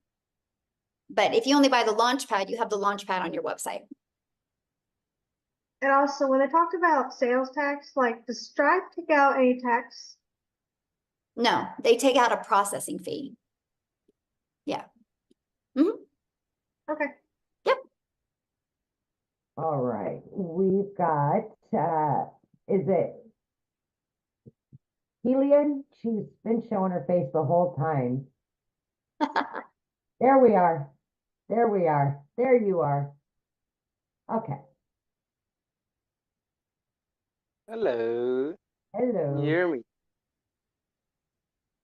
But if you only buy the Launchpad, you have the Launchpad on your website. And also, when they talked about sales tax, like, does Stripe take out any tax? No, they take out a processing fee. Yeah. Okay. Yep. All right. We've got, is it Helian? She's been showing her face the whole time. There we are. There we are. There you are. Okay. Hello. Hello. Can you hear me?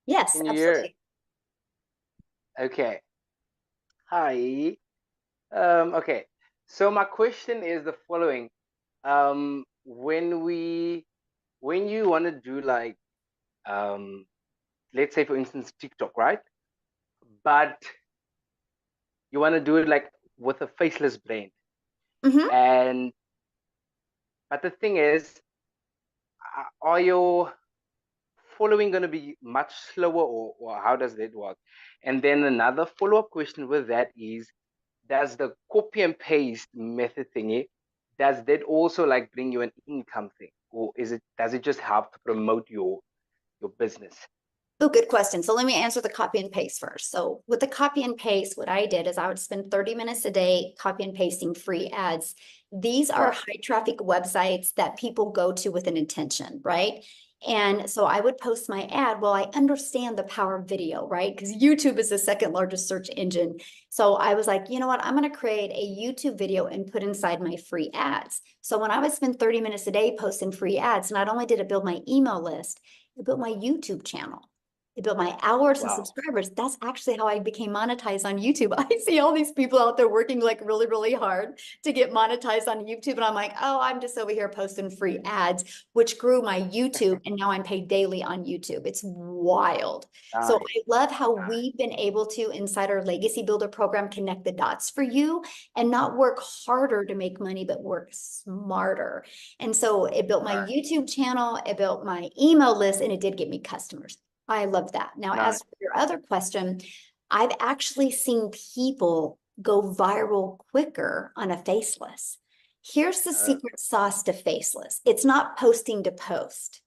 Yes, Can you hear absolutely. it? Okay. Hi. Okay. So my question is the following. When you want to do like let's say for instance, TikTok, right? But you want to do it like with a faceless brand. And but the thing is, are your following going to be much slower, or how does that work? And then another follow-up question with that is, does the copy and paste method thingy, does that also like bring you an income thing, or does it just help to promote your business? Oh, good question. So let me answer the copy and paste first. So with the copy and paste, what I did is I would spend 30 minutes a day copy and pasting free ads. These are high traffic websites that people go to with an intention, right? And so I would post my ad. Well, I understand the power of video, right? Because YouTube is the second largest search engine. So I was like, you know what? I'm going to create a YouTube video and put inside my free ads. So when I would spend 30 minutes a day posting free ads, not only did it build my email list, it built my YouTube channel. It built my hours and subscribers. That's actually how I became monetized on YouTube. I see all these people out there working like really, really hard to get monetized on YouTube. And I'm like, oh, I'm just over here posting free ads, which grew my YouTube. And now I'm paid daily on YouTube. It's wild. So I love how we've been able to, inside our Legacy Builder program, connect the dots for you and not work harder to make money, but work smarter. And so it built my YouTube channel, it built my email list, and it did get me customers. I love that. Now, as for your other question, I've actually seen people go viral quicker on a faceless. Here's the secret sauce to faceless. It's not posting to post.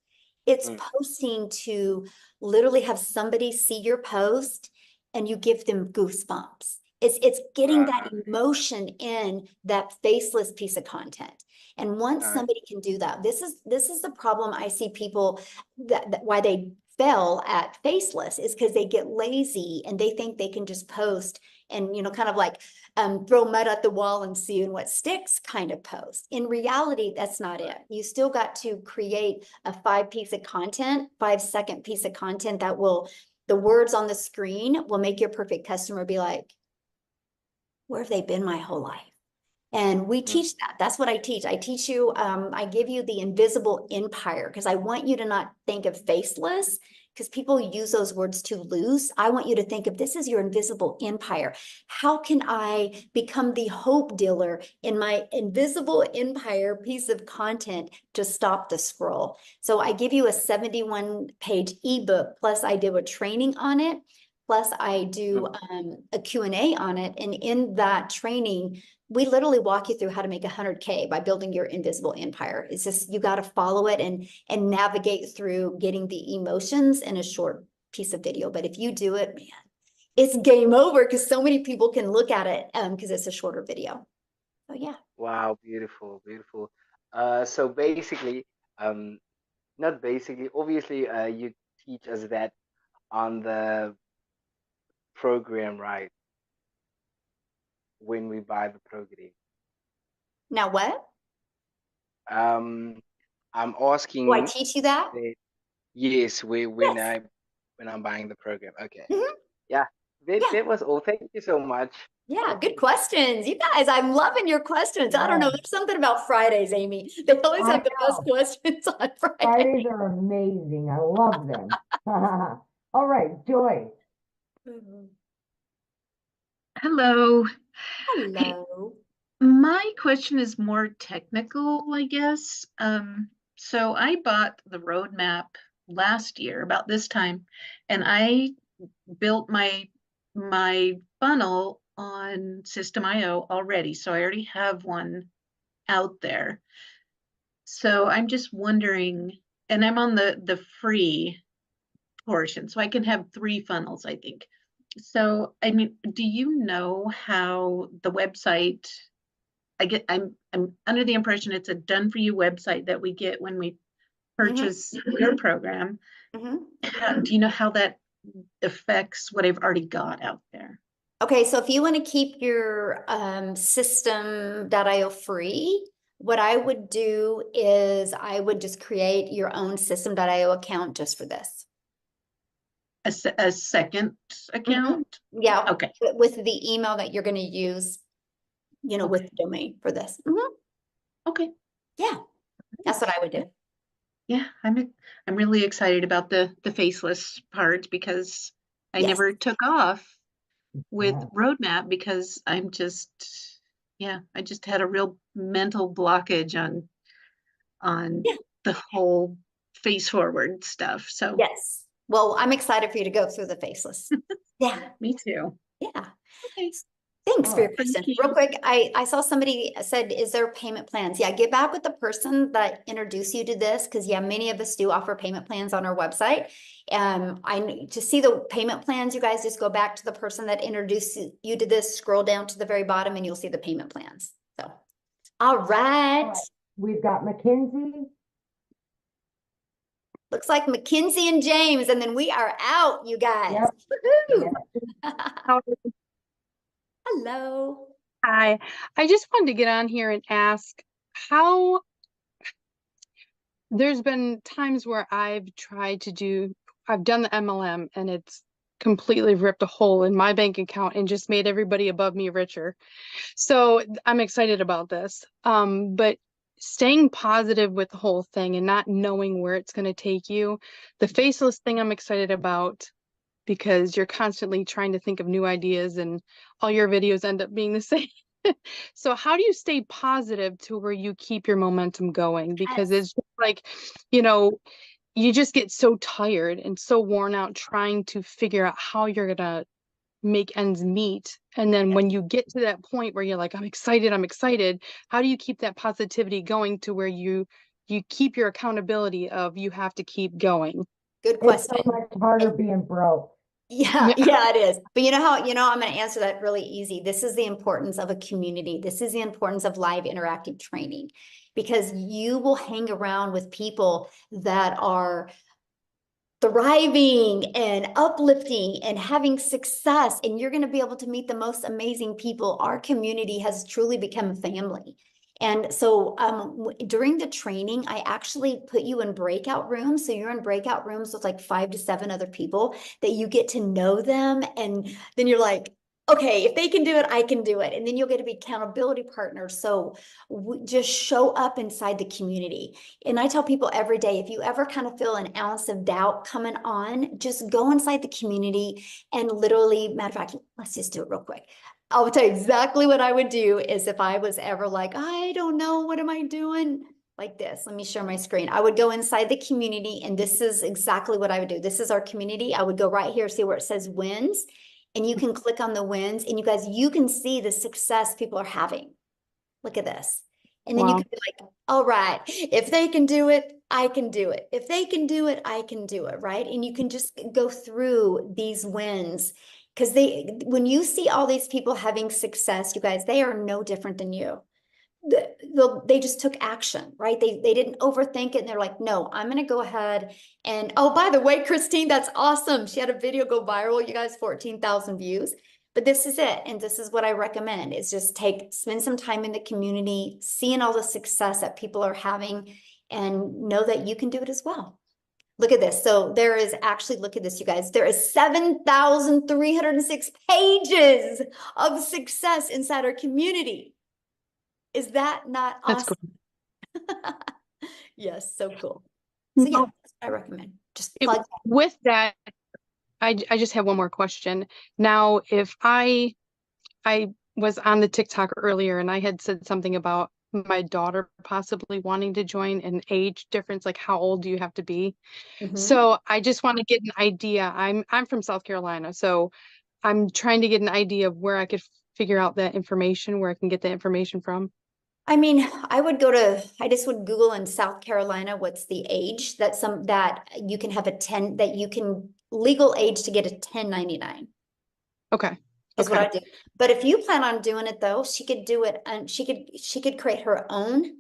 It's posting to literally have somebody see your post and you give them goosebumps. It's getting that emotion in that faceless piece of content. And once somebody can do that, this is the problem I see people that why they fail at faceless is because they get lazy and they think they can just post and, you know, kind of like throw mud at the wall and see what sticks kind of post. In reality, that's not it. You still got to create a 5-second piece of content that will, the words on the screen will make your perfect customer be like, where have they been my whole life? And we teach that. That's what I teach. I teach you, I give you the invisible empire because I want you to not think of faceless because people use those words too loose. I want you to think of this as your invisible empire. How can I become the hope dealer in my invisible empire piece of content to stop the scroll? So I give you a 71-page ebook, plus I do a training on it. Plus I do a Q&A on it. And in that training, we literally walk you through how to make 100K by building your invisible empire. It's just, you got to follow it and navigate through getting the emotions in a short piece of video. But if you do it, man, it's game over because so many people can look at it because it's a shorter video. So yeah. Wow, beautiful, beautiful. So basically, not basically, obviously, you teach us that on the program, right? When we buy the program. Now what? I'm asking. Do I teach you that? Yes, when I'm buying the program. Okay. Yeah, that was all. Thank you so much. Yeah, good questions. You guys, I'm loving your questions. I don't know. There's something about Fridays, Amy. They always have the best questions on Fridays. Fridays are amazing. I love them. All right, Joy. Hello. Hello. My question is more technical, I guess. So I bought the roadmap last year about this time, and I built my funnel on System.io already. So I already have one out there. So I'm just wondering, and I'm on the free portion, so I can have 3 funnels, I think. So, I mean, do you know how the website, I'm under the impression it's a done for you website that we get when we purchase your program. Do you know how that affects what I've already got out there? Okay, so if you want to keep your system.io free, what I would do is I would just create your own system.io account just for this. A second account? Yeah. Okay. With the email that you're going to use, you know, with the domain for this. Okay. Yeah, that's what I would do. yeah, I'm really excited about the faceless part because I Yes. never took off with Yeah. roadmap because I'm just, yeah, I just had a real mental blockage on Yeah. the whole face forward stuff. So Yes. Well, I'm excited for you to go through the faceless. Yeah. me too. Yeah. Okay. Thanks for your Thank question. you. Real quick, I saw somebody said, is there payment plans? Yeah, get back with the person that introduced you to this, because yeah, many of us do offer payment plans on our website. To see the payment plans, you guys just go back to the person that introduced you to this, scroll down to the very bottom, and you'll see the payment plans. So, all right. We've got Mackenzie. Looks like Mackenzie and James, and then we are out, you guys. Yep. Woohoo! Hello. Hi, I just wanted to get on here and ask how there's been times where I've done the MLM and it's completely ripped a hole in my bank account and just made everybody above me richer. So I'm excited about this. But staying positive with the whole thing and not knowing where it's going to take you, the faceless thing I'm excited about, because you're constantly trying to think of new ideas and all your videos end up being the same. So how do you stay positive to where you keep your momentum going? Because it's just like, you just get so tired and so worn out trying to figure out how you're gonna make ends meet. And then when you get to that point where you're like, I'm excited, how do you keep that positivity going to where you keep your accountability of you have to keep going? Good question. It's so much harder being broke. Yeah, it is. But I'm going to answer that really easy. This is the importance of a community. This is the importance of live interactive training, because you will hang around with people that are thriving and uplifting and having success, and you're going to be able to meet the most amazing people. Our community has truly become a family. And so during the training, I actually put you in breakout rooms. So you're in breakout rooms with like 5 to 7 other people that you get to know them. And then you're like, okay, if they can do it, I can do it. And then you'll get to be accountability partners. So just show up inside the community. And I tell people every day, if you ever kind of feel an ounce of doubt coming on, just go inside the community and literally, matter of fact, let's just do it real quick. I'll tell you exactly what I would do is if I was ever like, I don't know, what am I doing? Like this, let me share my screen. I would go inside the community, and this is exactly what I would do. This is our community. I would go right here, see where it says wins, and you can click on the wins, and you guys, you can see the success people are having. Look at this. And then you can be like, all right, if they can do it, I can do it. If they can do it, I can do it, right? And you can just go through these wins. Because when you see all these people having success, you guys, they are no different than you. They just took action, right? They didn't overthink it. And they're like, no, I'm going to go ahead. And oh, by the way, Christine, that's awesome. She had a video go viral. You guys, 14,000 views. But this is it. And this is what I recommend is just spend some time in the community, seeing all the success that people are having, and know that you can do it as well. Look at this. So there is actually, look at this, you guys. There is 7,306 pages of success inside our community. Is that not awesome? That's cool. Yes, so cool. So yeah, that's what I recommend. Just plug with that. I just have one more question. Now, if I was on the TikTok earlier and I had said something about my daughter possibly wanting to join, an age difference, like how old do you have to be? So I just want to get an idea. I'm from South Carolina, so I'm trying to get an idea of where I could figure out that information, where I can get the information from. I mean, I just would Google in South Carolina, what's the age that you can have legal age to get a 1099. Okay. Is what I do. But if you plan on doing it though, she could do it, and she could create her own.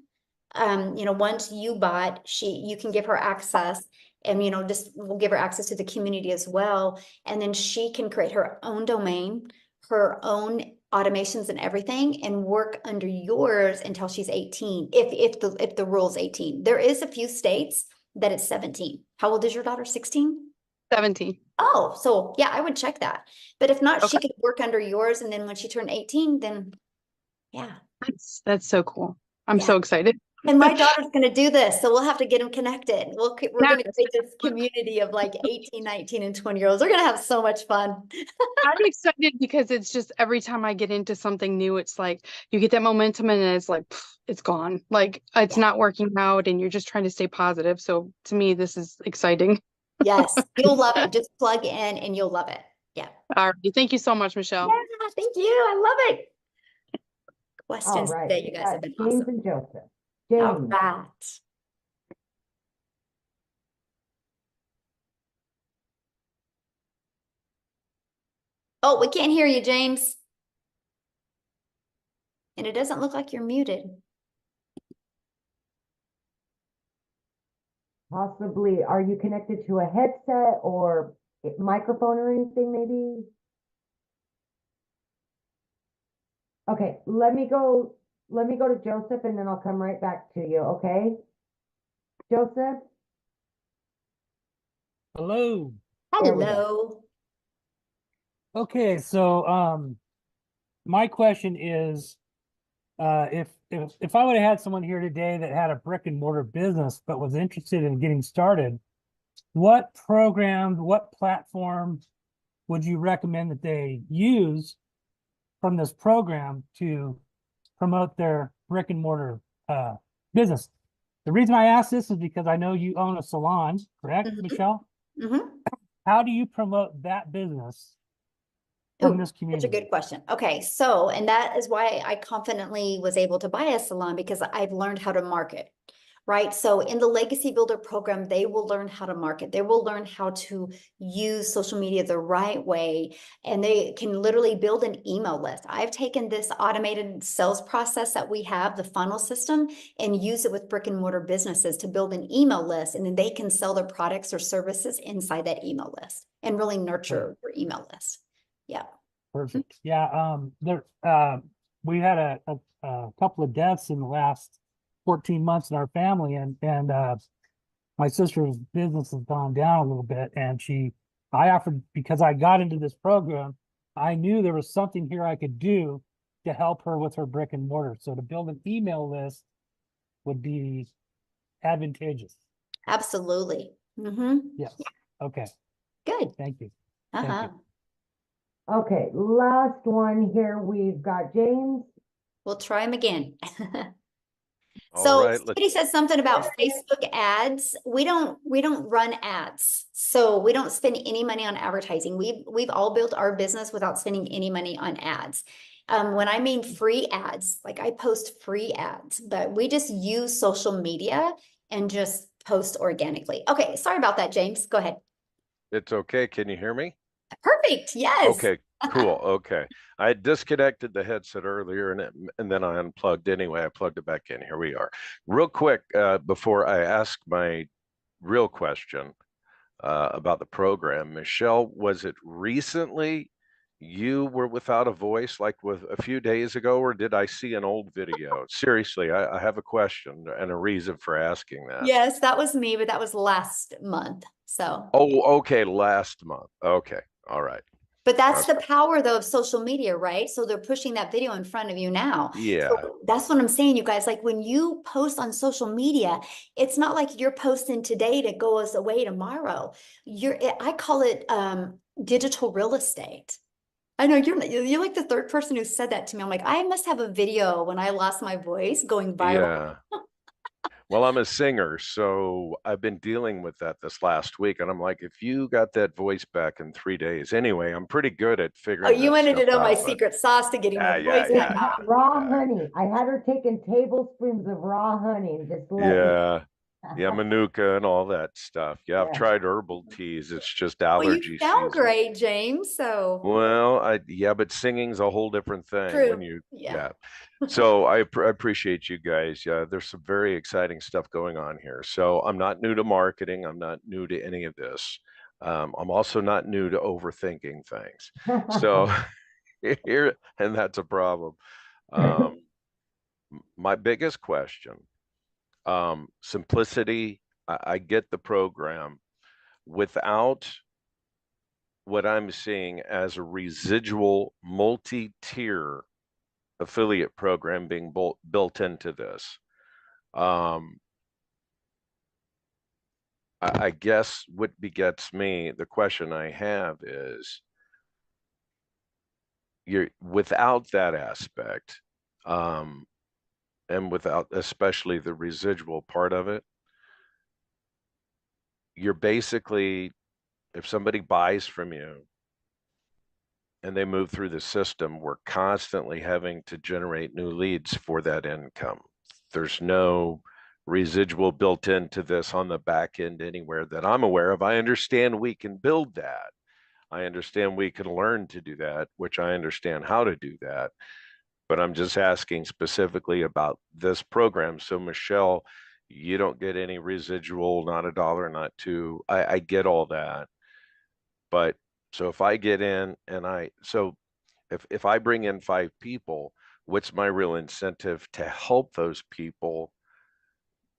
Once you bought, you can give her access, and we'll give her access to the community as well. And then she can create her own domain, her own automations and everything, and work under yours until she's 18. If the rule's 18. There is a few states that it's 17. How old is your daughter? 16? 17. Oh, so yeah, I would check that. But if not, she could work under yours, and then when she turned 18, then yeah. That's so cool. I'm so excited. And my daughter's going to do this, so we'll have to get them connected. We're going to Yes. create this community of like 18, 19, and 20-year-olds. They're going to have so much fun. I'm excited because it's just every time I get into something new, it's like you get that momentum and it's like it's gone. Like it's not working out and you're just trying to stay positive. So to me, this is exciting. Yes, you'll love it. Just plug in and you'll love it. Yeah. All right. Thank you so much, Michelle. Yeah, thank you. I love it. All Questions right, today, you we guys got have been James awesome. and Joseph. All James. right. Oh, we can't hear you, James. And it doesn't look like you're muted. Possibly, are you connected to a headset or a microphone or anything maybe? Okay, let me go to Joseph and then I'll come right back to you, okay? Joseph? Hello. There we go. Hello. Okay, so my question is, if I would have had someone here today that had a brick and mortar business but was interested in getting started, what program, what platform would you recommend that they use from this program to promote their brick and mortar business? The reason I ask this is because I know you own a salon, correct, Michelle? Mm-hmm. How do you promote that business from Ooh, this community? such a good question. Okay, so, and that is why I confidently was able to buy a salon, because I've learned how to market, right? So in the Legacy Builder program, they will learn how to market. They will learn how to use social media the right way, and they can literally build an email list. I've taken this automated sales process that we have, the funnel system, and use it with brick and mortar businesses to build an email list, and then they can sell their products or services inside that email list and really nurture your email list. Yeah. Perfect. Yeah. We had a couple of deaths in the last 14 months in our family, and my sister's business has gone down a little bit, and I offered, because I got into this program, I knew there was something here I could do to help her with her brick and mortar. So to build an email list would be advantageous. Absolutely. Mm-hmm. Yes. Okay. Good. Thank you. Uh-huh. Thank you. Okay, last one here. We've got James. We'll try them again. All So right, somebody said something about Facebook ads. We don't run ads. So we don't spend any money on advertising. We've all built our business without spending any money on ads. When I mean free ads, like I post free ads, but we just use social media and just post organically. Okay, sorry about that, James. Go ahead. It's okay. Can you hear me? Perfect. Yes. Okay, cool. Okay. I disconnected the headset earlier and then I unplugged anyway. I plugged it back in. Here we are. Real quick, before I ask my real question about the program, Michelle, was it recently you were without a voice, like with a few days ago, or did I see an old video? Seriously, I have a question and a reason for asking that. Yes, that was me, but that was last month. So. Oh, okay, last month. Okay, all right. But that's the power, though, of social media, right? So they're pushing that video in front of you now. Yeah. So that's what I'm saying, you guys. Like when you post on social media, it's not like you're posting today to go away tomorrow. I call it digital real estate. I know you're like the third person who said that to me. I'm like, I must have a video when I lost my voice going viral. Yeah. Well, I'm a singer, so I've been dealing with that this last week. And I'm like, if you got that voice back in 3 days, anyway, I'm pretty good at Oh, figuring you that wanted to stuff know my out. But secret sauce to getting my voice yeah, back out. Raw honey. I had her taking tablespoons of raw honey and just letting yeah, manuka and all that stuff. Yeah, I've Yeah. tried herbal teas. It's just Well, you allergy sound season. great, James. So Well, yeah, but singing's a whole different thing when true. you, Yeah. So I appreciate you guys. Yeah, there's some very exciting stuff going on here. So I'm not new to marketing. I'm not new to any of this. I'm also not new to overthinking things. So here, and that's a problem. My biggest question, simplicity. I get the program without what I'm seeing as a residual multi-tier affiliate program being built into this. I guess what begets me, the question I have is, you're without that aspect, and without especially the residual part of it, you're basically, if somebody buys from you and they move through the system, we're constantly having to generate new leads for that income. There's no residual built into this on the back end anywhere that I'm aware of. I understand we can build that. I understand we can learn to do that, which I understand how to do that. But I'm just asking specifically about this program. So Michelle, you don't get any residual, not a dollar, not two. I get all that. But so if I get in and if I bring in 5 people, what's my real incentive to help those people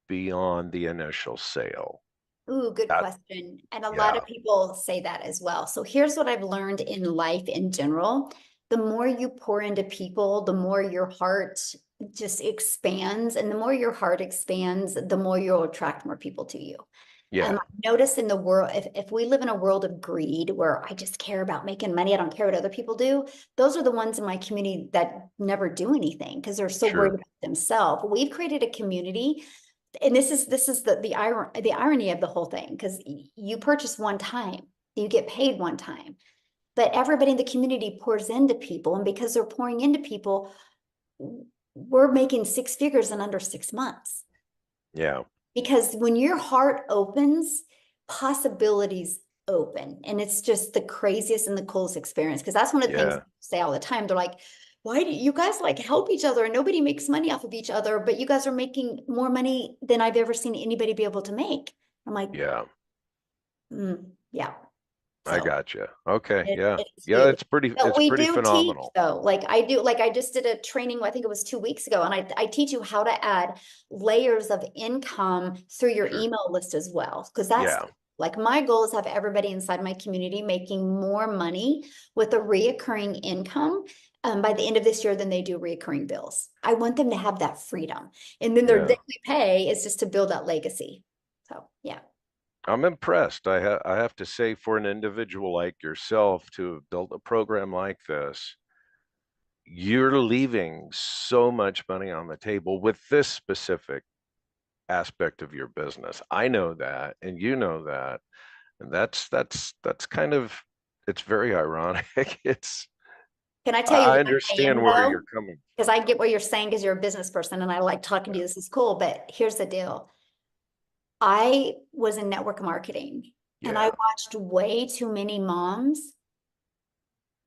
beyond the initial sale? Ooh, good question. And a lot of people say that as well. So here's what I've learned in life in general. The more you pour into people, the more your heart just expands. And the more your heart expands, the more you'll attract more people to you. Yeah. I notice in the world, if we live in a world of greed where I just care about making money, I don't care what other people do, those are the ones in my community that never do anything because they're so worried about themselves. We've created a community, and this is the irony of the whole thing, because you purchase one time, you get paid one time, but everybody in the community pours into people, and because they're pouring into people, we're making 6 figures in under 6 months. Yeah. Because when your heart opens, possibilities open. And it's just the craziest and the coolest experience. Because that's one of the things people say all the time. They're like, why do you guys like help each other and nobody makes money off of each other, but you guys are making more money than I've ever seen anybody be able to make? I'm like, yeah. I got you. Okay. It's yeah. huge. It's pretty, But it's we pretty do phenomenal. teach though. Like I just did a training, I think it was 2 weeks ago, and I teach you how to add layers of income through your email list as well. Because that's like my goal is to have everybody inside my community making more money with a reoccurring income by the end of this year than they do reoccurring bills. I want them to have that freedom. And then their daily pay is just to build that legacy. So yeah. I'm impressed. I have to say, for an individual like yourself to have built a program like this, you're leaving so much money on the table with this specific aspect of your business. I know that, and you know that, and that's kind of, it's very ironic. Can I tell you I what understand I am, where though? you're coming from. Because I get what you're saying because you're a business person and I like talking to you. This is cool, but here's the deal. I was in network marketing and I watched way too many moms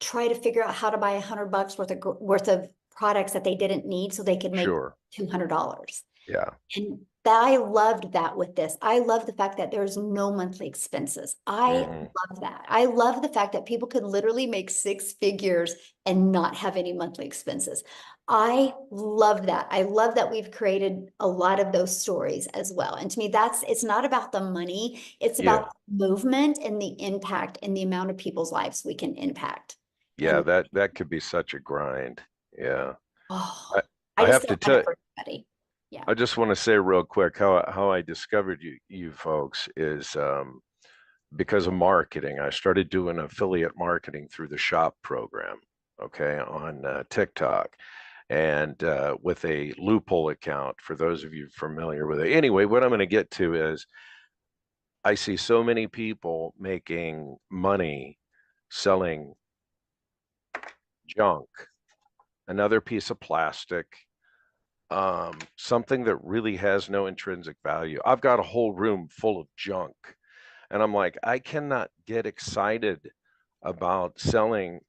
try to figure out how to buy $100 worth of products that they didn't need so they could make $200. Yeah. And I loved that with this. I love the fact that there's no monthly expenses. I love that. I love the fact that people could literally make 6 figures and not have any monthly expenses. I love that. I love that we've created a lot of those stories as well. And to me, it's not about the money. It's about the movement and the impact and the amount of people's lives we can impact. Yeah, that could be such a grind. Yeah. Oh, I just have to don't want tell it for everybody. Yeah. I just want to say real quick how I discovered you folks is because of marketing. I started doing affiliate marketing through the shop program, okay, on TikTok, and with a loophole account for those of you familiar with it. Anyway, what I'm going to get to is I see so many people making money selling junk, another piece of plastic, something that really has no intrinsic value. I've got a whole room full of junk, and I'm like, I cannot get excited about selling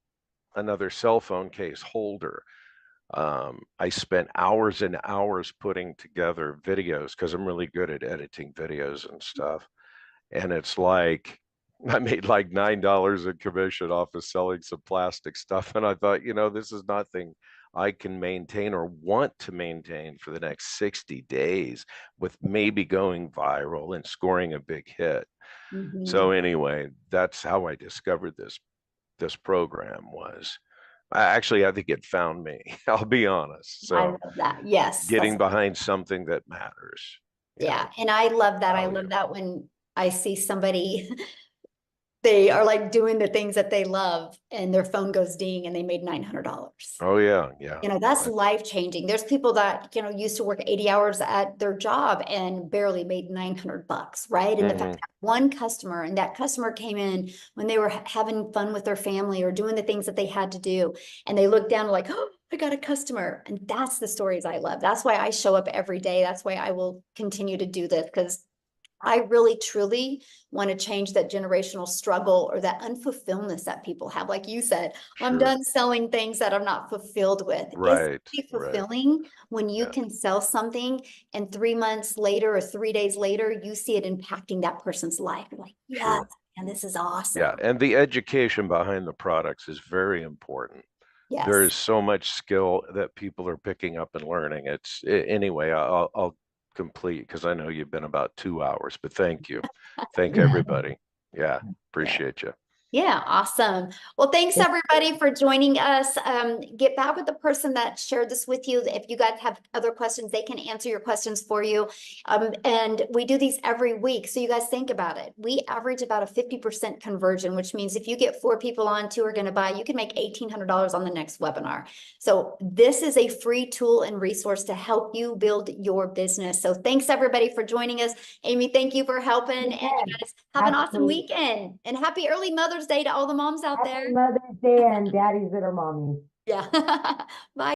another cell phone case holder. I spent hours and hours putting together videos because I'm really good at editing videos and stuff. And it's like, I made like $9 in commission off of selling some plastic stuff. And I thought, this is nothing I can maintain or want to maintain for the next 60 days with maybe going viral and scoring a big hit. So anyway, that's how I discovered this program was Actually, I think it found me. I'll be honest. I So love that. Yes. getting behind something that matters. Yeah. And I love that. I love that when I see somebody, they are like doing the things that they love and their phone goes ding and they made $900. Oh yeah. Yeah. You know, that's life changing. There's people that, you know, used to work 80 hours at their job and barely made $900, right? And the fact that one customer, and that customer came in when they were having fun with their family or doing the things that they had to do. And they looked down like, oh, I got a customer. And that's the stories I love. That's why I show up every day. That's why I will continue to do this, because I really, truly want to change that generational struggle or that unfulfilledness that people have. Like you said, I'm done selling things that I'm not fulfilled with. Right. It's fulfilling when you can sell something and 3 months later or 3 days later, you see it impacting that person's life. You're like, yes, and this is awesome. Yeah. And the education behind the products is very important. Yes. There is so much skill that people are picking up and learning. Anyway, I'll complete because I know you've been about 2 hours, but thank you. Thank everybody. Yeah, appreciate you. Yeah, awesome. Well, thanks everybody for joining us. Get back with the person that shared this with you. If you guys have other questions, they can answer your questions for you. And we do these every week. So you guys think about it. We average about a 50% conversion, which means if you get 4 people on, 2 are going to buy, you can make $1,800 on the next webinar. So this is a free tool and resource to help you build your business. So thanks everybody for joining us. Amy, thank you for helping. And you guys have an awesome weekend and happy early Mother's Day to all the moms out there. Happy Mother's Day and daddies that are mommies. Yeah. Bye.